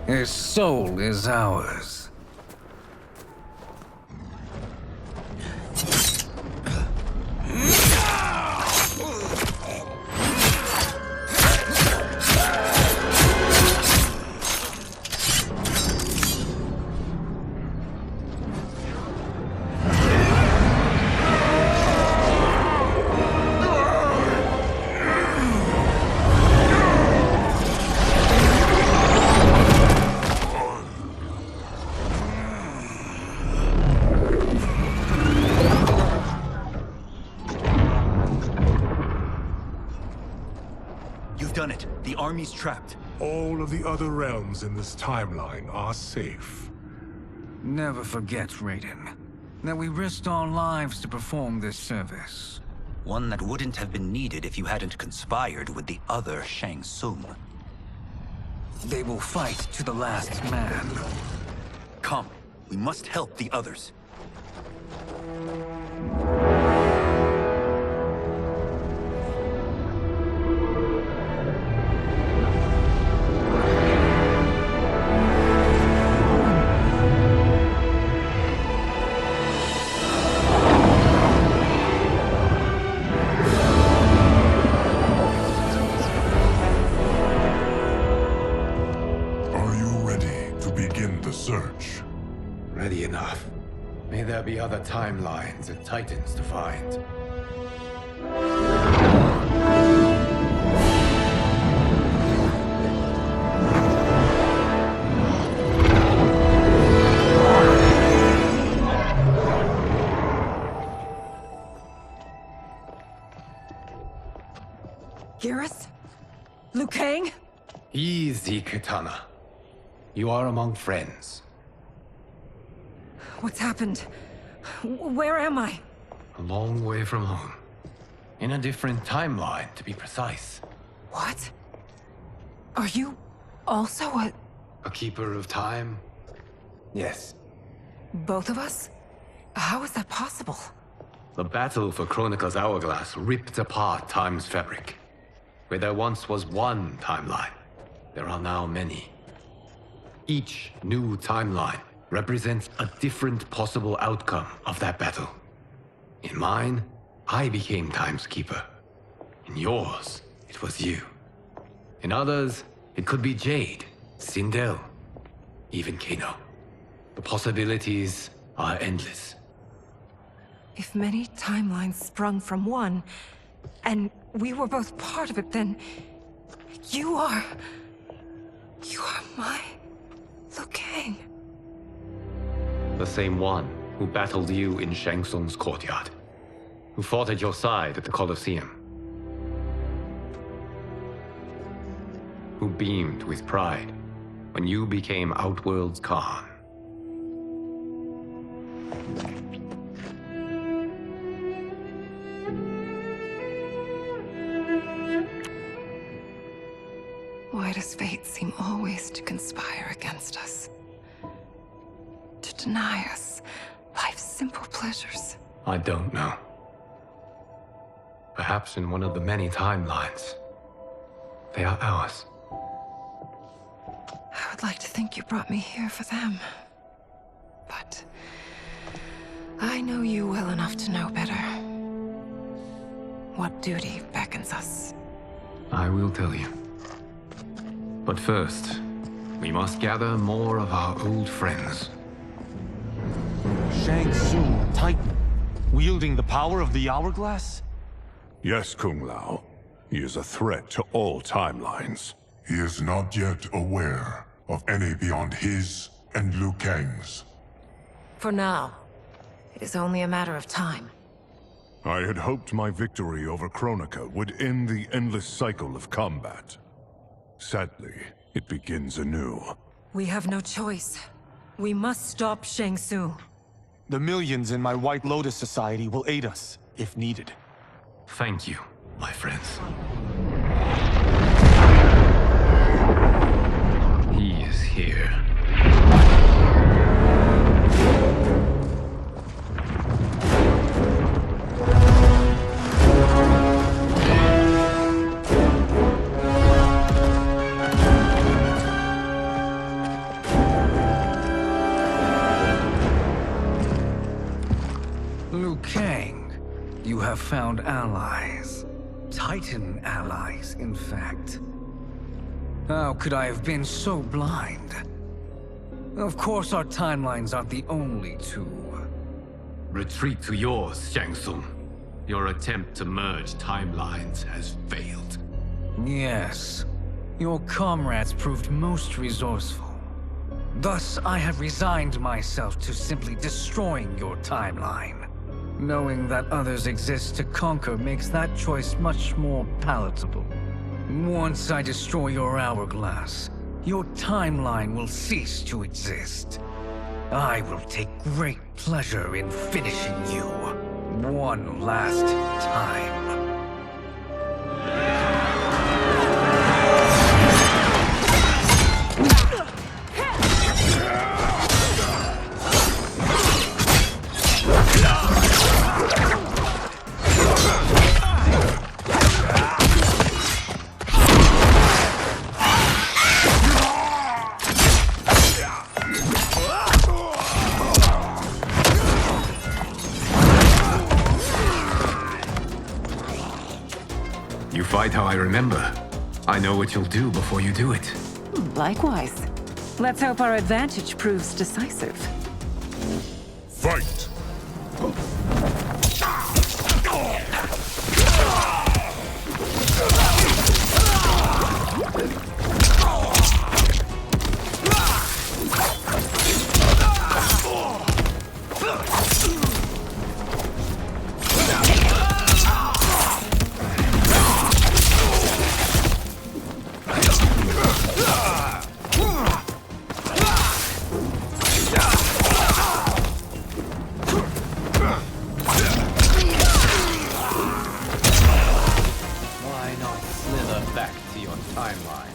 His soul is ours. You've done it. The army's trapped. All of the other realms in this timeline are safe. Never forget, Raiden, that we risked our lives to perform this service. One that wouldn't have been needed if you hadn't conspired with the other Shang Tsung. They will fight to the last man. Come, we must help the others. Search. Ready enough. May there be other timelines and titans to find. Geras? Liu Kang? Easy, Katana. You are among friends. What's happened? Where am I? A long way from home. In a different timeline, to be precise. What? Are you also a keeper of time? Yes. both of us? How is that possible? The battle for Chronica's Hourglass ripped apart time's fabric. Where there once was one timeline, there are now many. Each new timeline represents a different possible outcome of that battle. In mine, I became Time's Keeper. In yours, it was you. In others, it could be Jade, Sindel, even Kano. The possibilities are endless. If many timelines sprung from one, and we were both part of it, then you are my Liu Kang. The same one who battled you in Shang Tsung's courtyard, who fought at your side at the Colosseum, who beamed with pride when you became Outworld's Khan. Why does fate seem always to conspire against us? To deny us life's simple pleasures? I don't know. Perhaps in one of the many timelines, they are ours. I would like to think you brought me here for them. But I know you well enough to know better. What duty beckons us? I will tell you. But first, we must gather more of our old friends. Shang Tsung, Titan, wielding the power of the Hourglass? Yes, Kung Lao. He is a threat to all timelines. He is not yet aware of any beyond his and Liu Kang's. For now. It is only a matter of time. I had hoped my victory over Kronika would end the endless cycle of combat. Sadly, it begins anew. We have no choice. We must stop Shang Tsung. The millions in my White Lotus Society will aid us, if needed. Thank you, my friends. He is here. Liu Kang, you have found allies. Titan allies, in fact. How could I have been so blind? Of course our timelines aren't the only two. Retreat to yours, Shang Tsung. Your attempt to merge timelines has failed. Yes. Your comrades proved most resourceful. Thus, I have resigned myself to simply destroying your timeline. Knowing that others exist to conquer makes that choice much more palatable. Once I destroy your hourglass, your timeline will cease to exist. I will take great pleasure in finishing you one last time. You fight how I remember. I know what you'll do before you do it. Likewise. Let's hope our advantage proves decisive. Fight! Why not slither back to your timeline?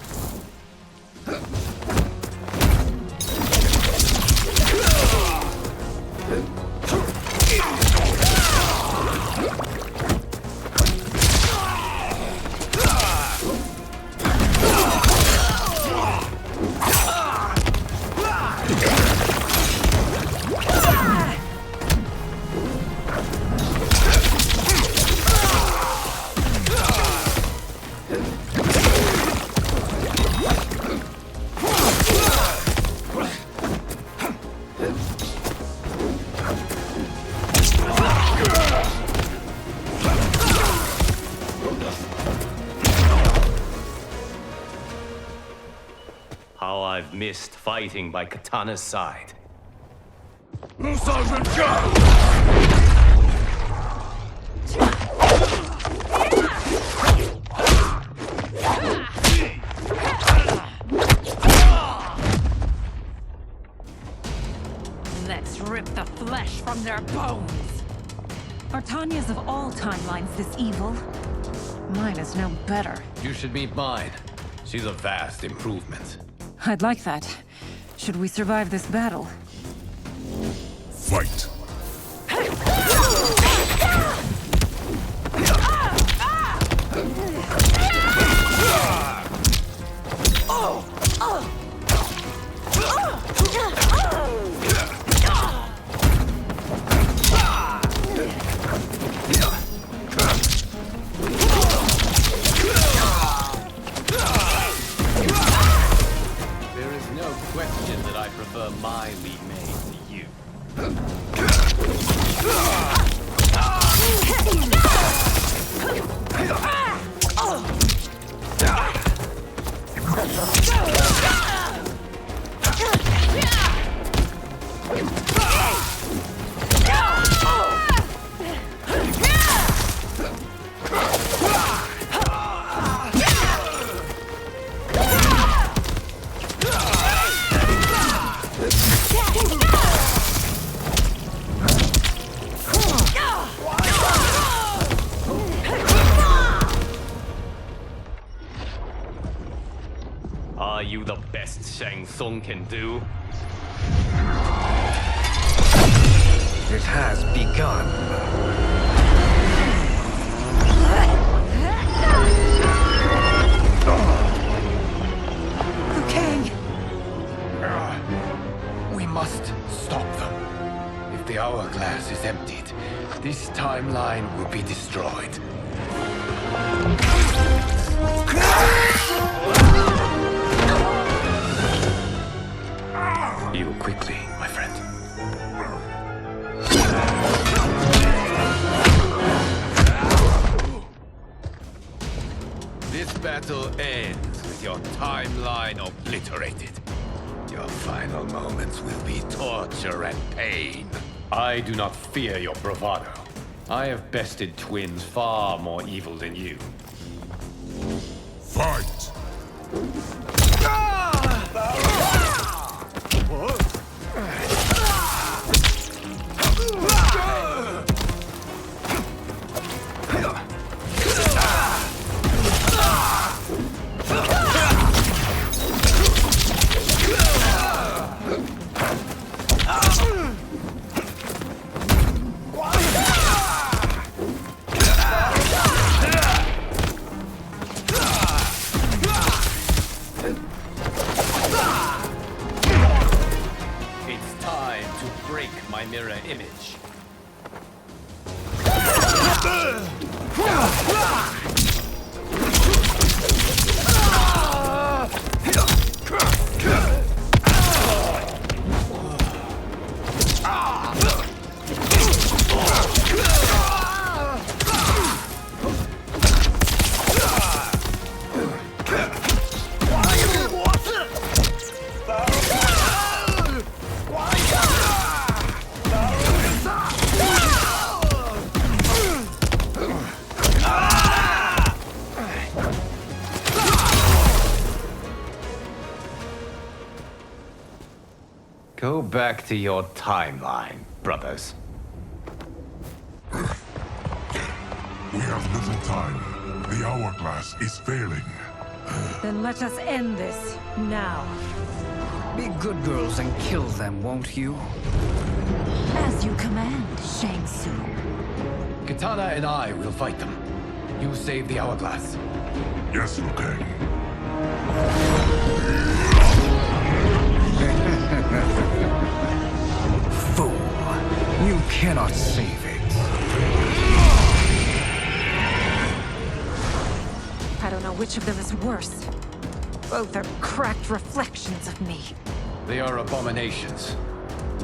How I've missed fighting by Katana's side. Let's rip the flesh from their bones. Are Tanya's of all timelines this evil? Mine is no better. You should meet mine. She's a vast improvement. I'd like that. Should we survive this battle? Fight! There is no question that I prefer my Li Mei to you. the best Shang Tsung can do? It has begun. We must stop them. If the hourglass is emptied, this timeline will be destroyed. Heal quickly, my friend. This battle ends with your timeline obliterated. Your final moments will be torture and pain. I do not fear your bravado. I have bested twins far more evil than you. Fight! It's time to break my mirror image. Go back to your timeline, brothers. We have little time. The hourglass is failing. Then let us end this now. Be good girls and kill them, won't you? As you command, Shang Tsung. Katana and I will fight them. You save the hourglass. Yes, Liu Kang. Fool! You cannot save it. I don't know which of them is worse. Both are cracked reflections of me. They are abominations.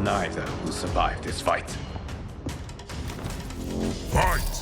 Neither will survive this fight. Fight!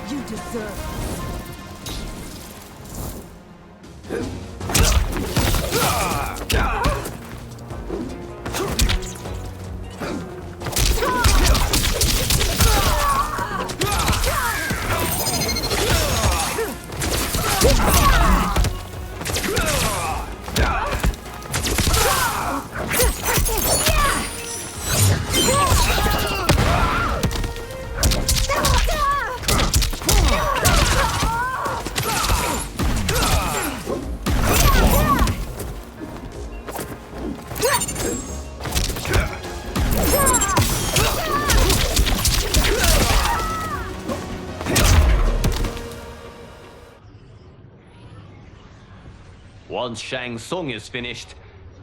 You deserve Once Shang Tsung is finished,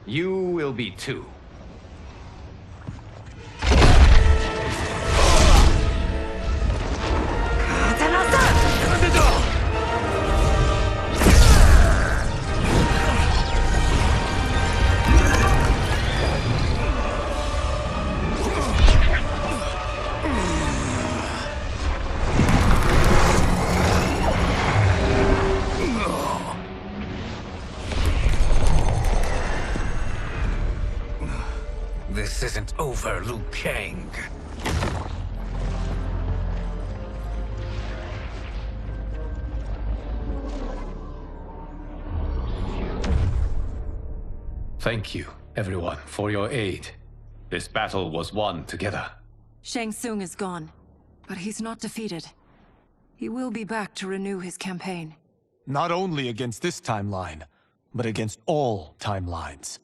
you will be too. This isn't over, Liu Kang. Thank you, everyone, for your aid. This battle was won together. Shang Tsung is gone, but he's not defeated. He will be back to renew his campaign. Not only against this timeline, but against all timelines.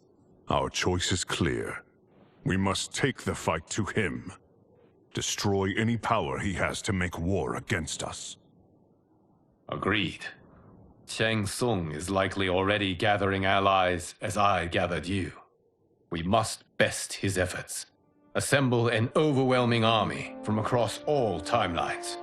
Our choice is clear. We must take the fight to him. Destroy any power he has to make war against us. Agreed. Shang Tsung is likely already gathering allies as I gathered you. We must best his efforts. Assemble an overwhelming army from across all timelines.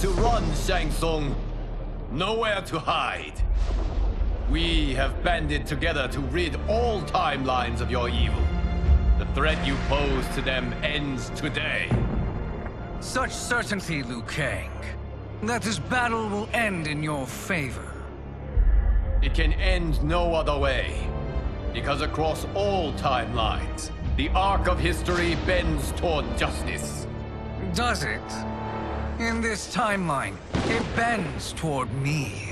To run, Shang Tsung. Nowhere to hide. We have banded together to rid all timelines of your evil. The threat you pose to them ends today. Such certainty, Liu Kang, that this battle will end in your favor. It can end no other way. Because across all timelines, the arc of history bends toward justice. Does it? In this timeline, it bends toward me.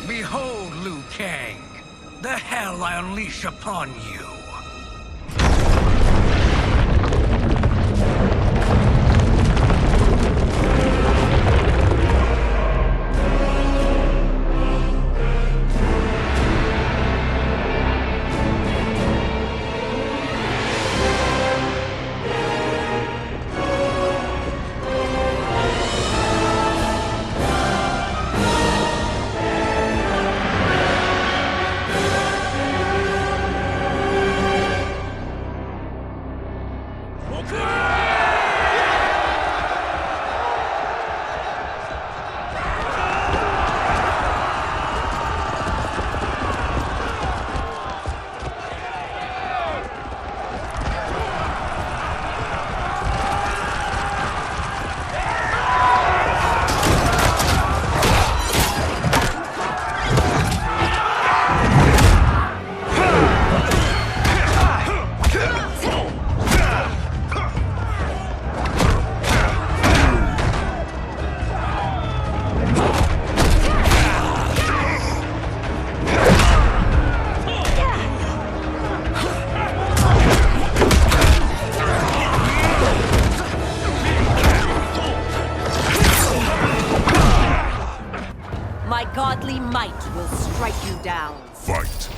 Behold, Liu Kang, the hell I unleash upon you. My godly might will strike you down. Fight.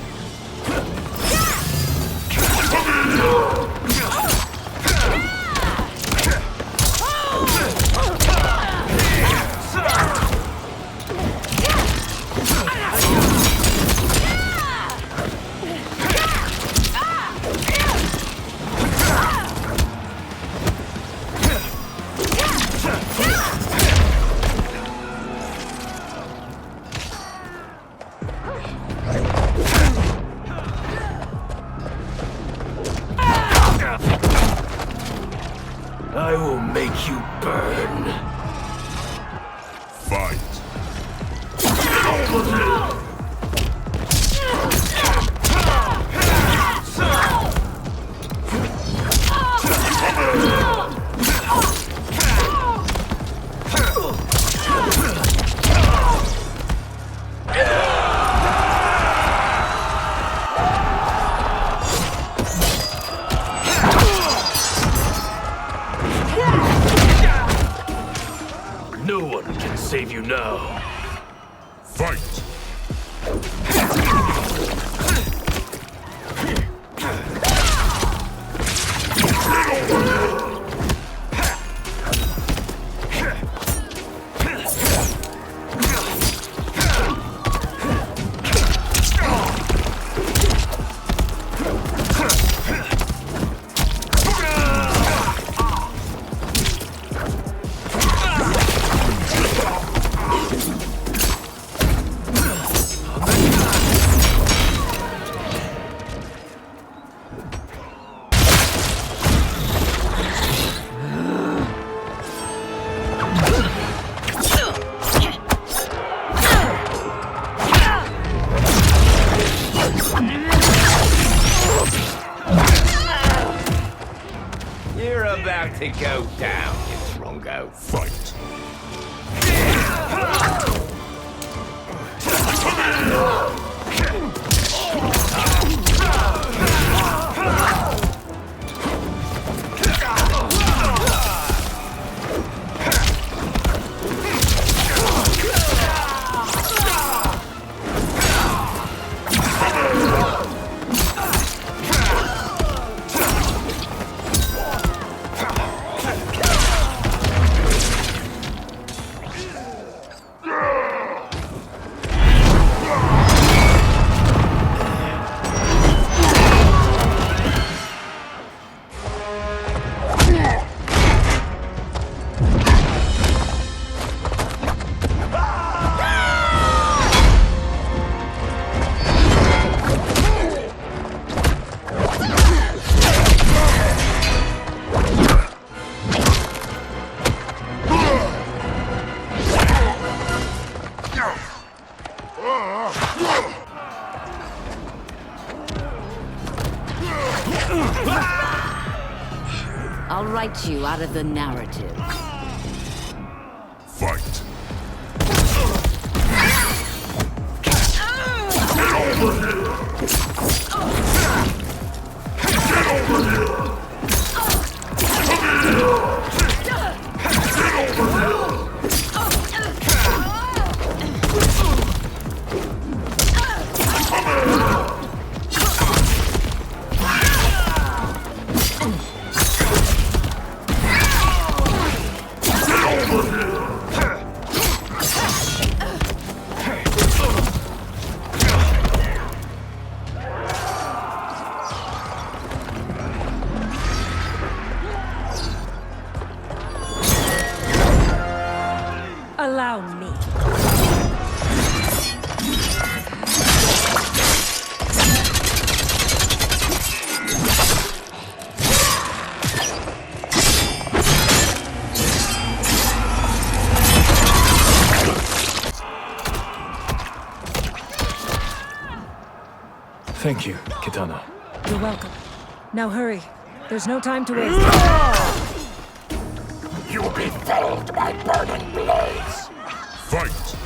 burn. Fight. No one can save you now. Fight! You're about to go down, you Drongo. Fight! I'll write you out of the narrative. Fight! Allow me. Thank you, Kitana. You're welcome. Now hurry. There's no time to waste. You'll be felled by burning blades. Fight!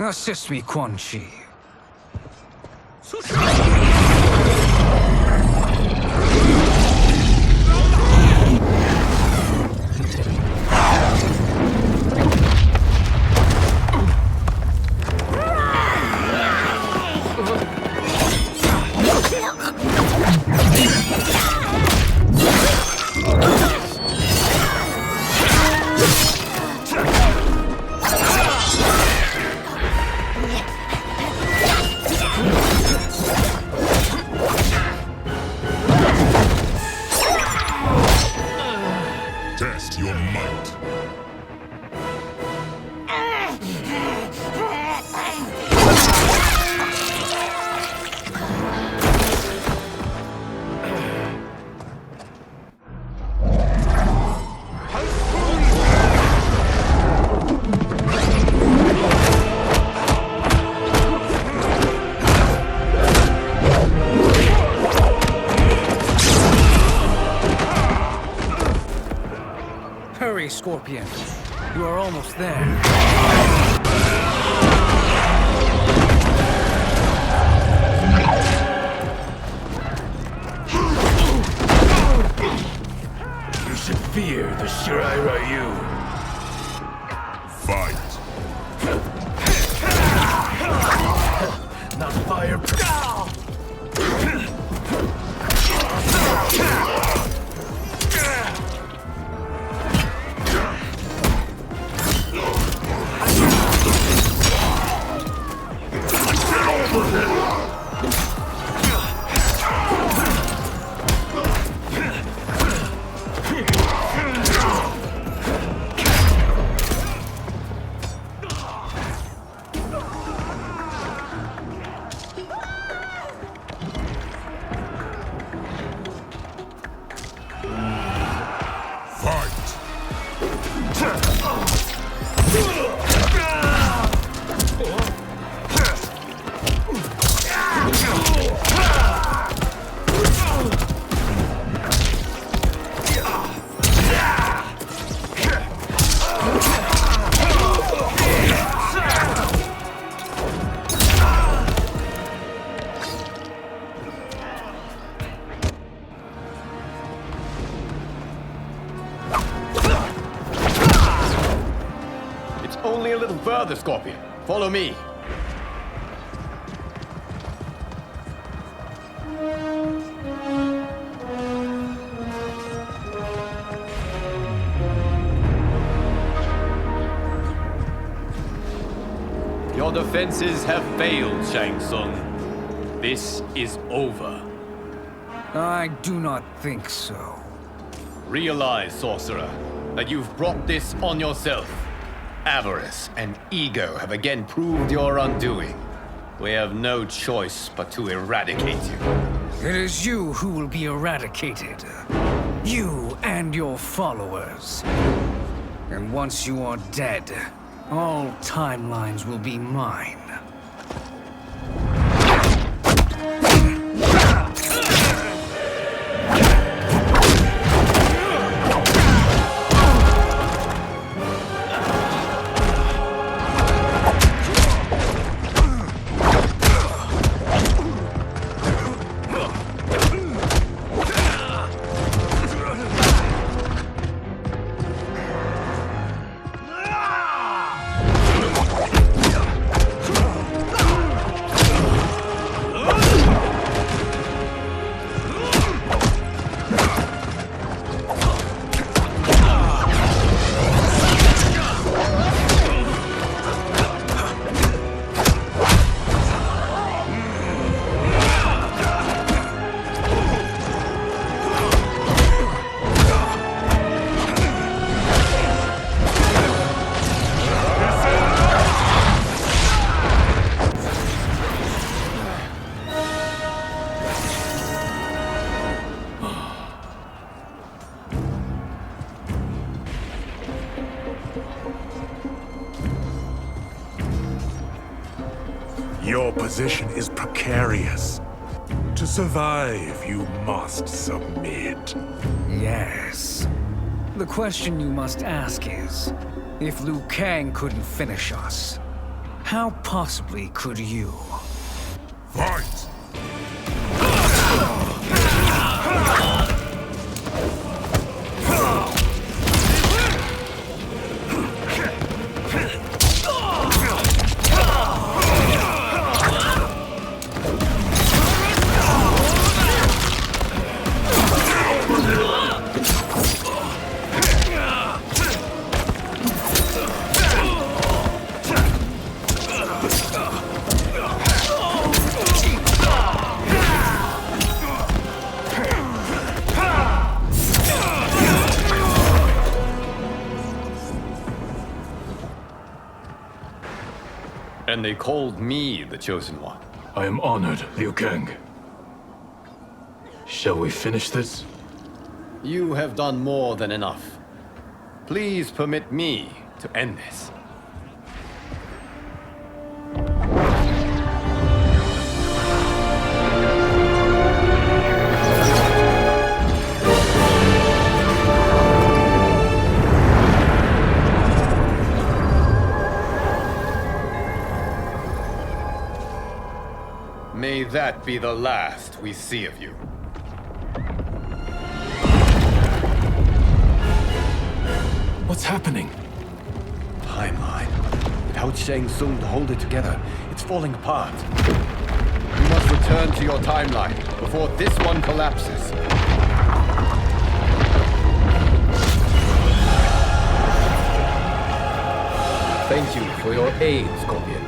Assist me, Quan Chi. Test your might. Hurry, Scorpion. You are almost there. You should fear the Shirai Ryu. Fight. Not fire. It's only a little further, Scorpion. Follow me. Your defenses have failed, Shang Tsung. This is over. I do not think so. Realize, sorcerer, that you've brought this on yourself. Avarice and ego have again proved your undoing. We have no choice but to eradicate you. It is you who will be eradicated. You and your followers. And once you are dead, all timelines will be mine. Your position is precarious. To survive, you must submit. Yes. The question you must ask is, if Liu Kang couldn't finish us, How possibly could you? Fight! And they called me the Chosen One. I am honored, Liu Kang. Shall we finish this? You have done more than enough. Please permit me to end this. May that be the last we see of you. What's happening? Timeline. Without Shang Tsung to hold it together, it's falling apart. You must return to your timeline before this one collapses. Thank you for your aid, Scorpion.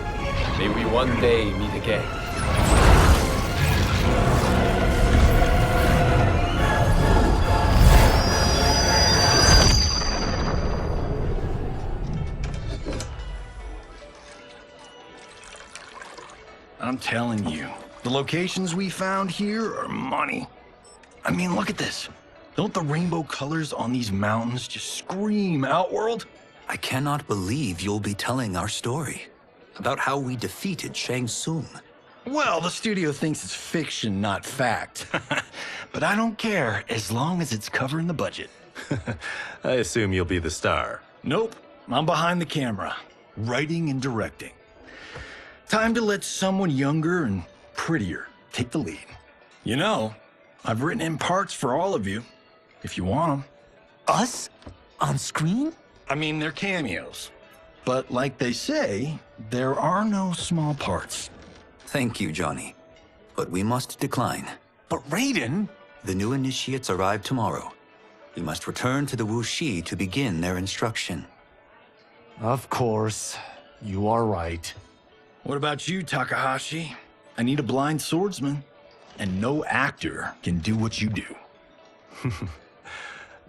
May we one day meet again. I'm telling you, the locations we found here are money. I mean, look at this. Don't the rainbow colors on these mountains just scream Outworld? I cannot believe you'll be telling our story about how we defeated Shang Tsung. Well, the studio thinks it's fiction, not fact. But I don't care, as long as it's covering the budget. I assume you'll be the star. Nope, I'm behind the camera, writing and directing. Time to let someone younger and prettier take the lead. You know, I've written in parts for all of you, if you want them. Us? On screen? I mean, they're cameos. But like they say, there are no small parts. Thank you, Johnny. But we must decline. But Raiden? The new initiates arrive tomorrow. We must return to the Wuxi to begin their instruction. Of course. You are right. What about you, Takahashi? I need a blind swordsman, and no actor can do what you do.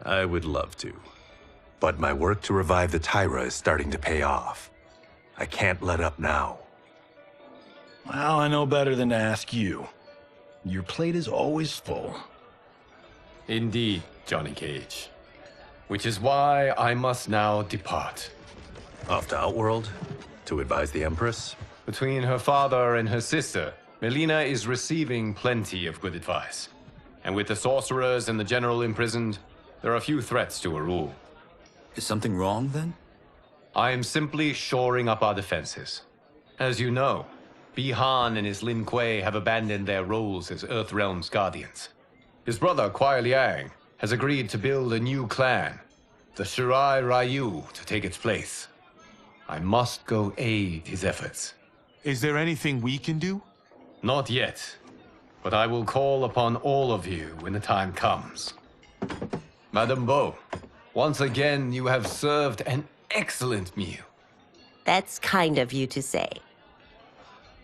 I would love to. But my work to revive the Tyra is starting to pay off. I can't let up now. Well, I know better than to ask you. Your plate is always full. Indeed, Johnny Cage. Which is why I must now depart. Off to Outworld? To advise the Empress? Between her father and her sister, Melina is receiving plenty of good advice. And with the sorcerers and the general imprisoned, there are few threats to her rule. Is something wrong, then? I am simply shoring up our defenses. As you know, Bi-Han and his Lin Kuei have abandoned their roles as Earthrealm's guardians. His brother, Kuai Liang, has agreed to build a new clan, the Shirai Ryu, to take its place. I must go aid his efforts. Is there anything we can do? Not yet, but I will call upon all of you when the time comes. Madame Bo, once again you have served an excellent meal. That's kind of you to say.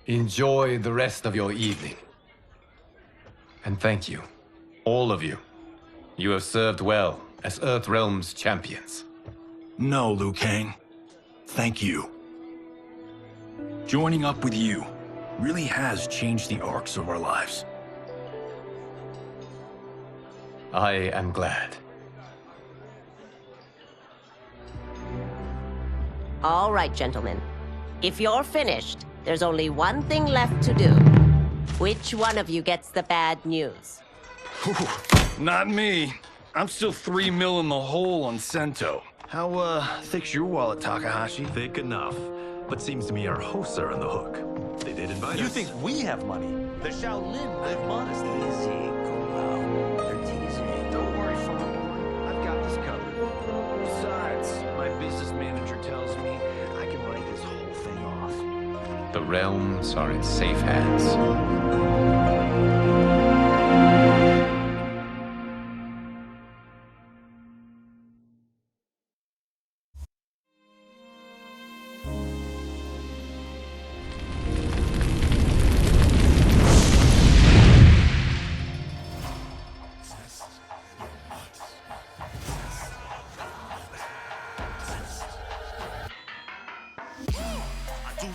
Enjoy the rest of your evening. And thank you, all of you. You have served well as Earthrealm's champions. No, Liu Kang. Thank you. Joining up with you really has changed the arcs of our lives. I am glad. All right, gentlemen. If you're finished, there's only one thing left to do. Which one of you gets the bad news? Not me. I'm still 3 mil in the hole on Sento. How, thick's your wallet, Takahashi? Thick enough. But seems to me our hosts are on the hook. They did invite us. You think we have money? The Shaolin live modestly. Easy, cool out. They're teasing. Don't worry, farm boy. I've got this covered. Besides, my business manager tells me I can write this whole thing off. The realms are in safe hands.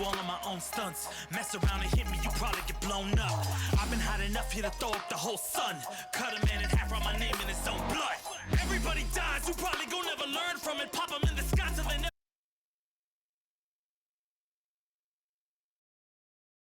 All of my own stunts. Mess around and hit me, you probably get blown up. I've been hot enough here to throw up the whole sun. Cut a man in half, write my name in his own blood. Everybody dies, you probably gon' never learn from it. Pop 'em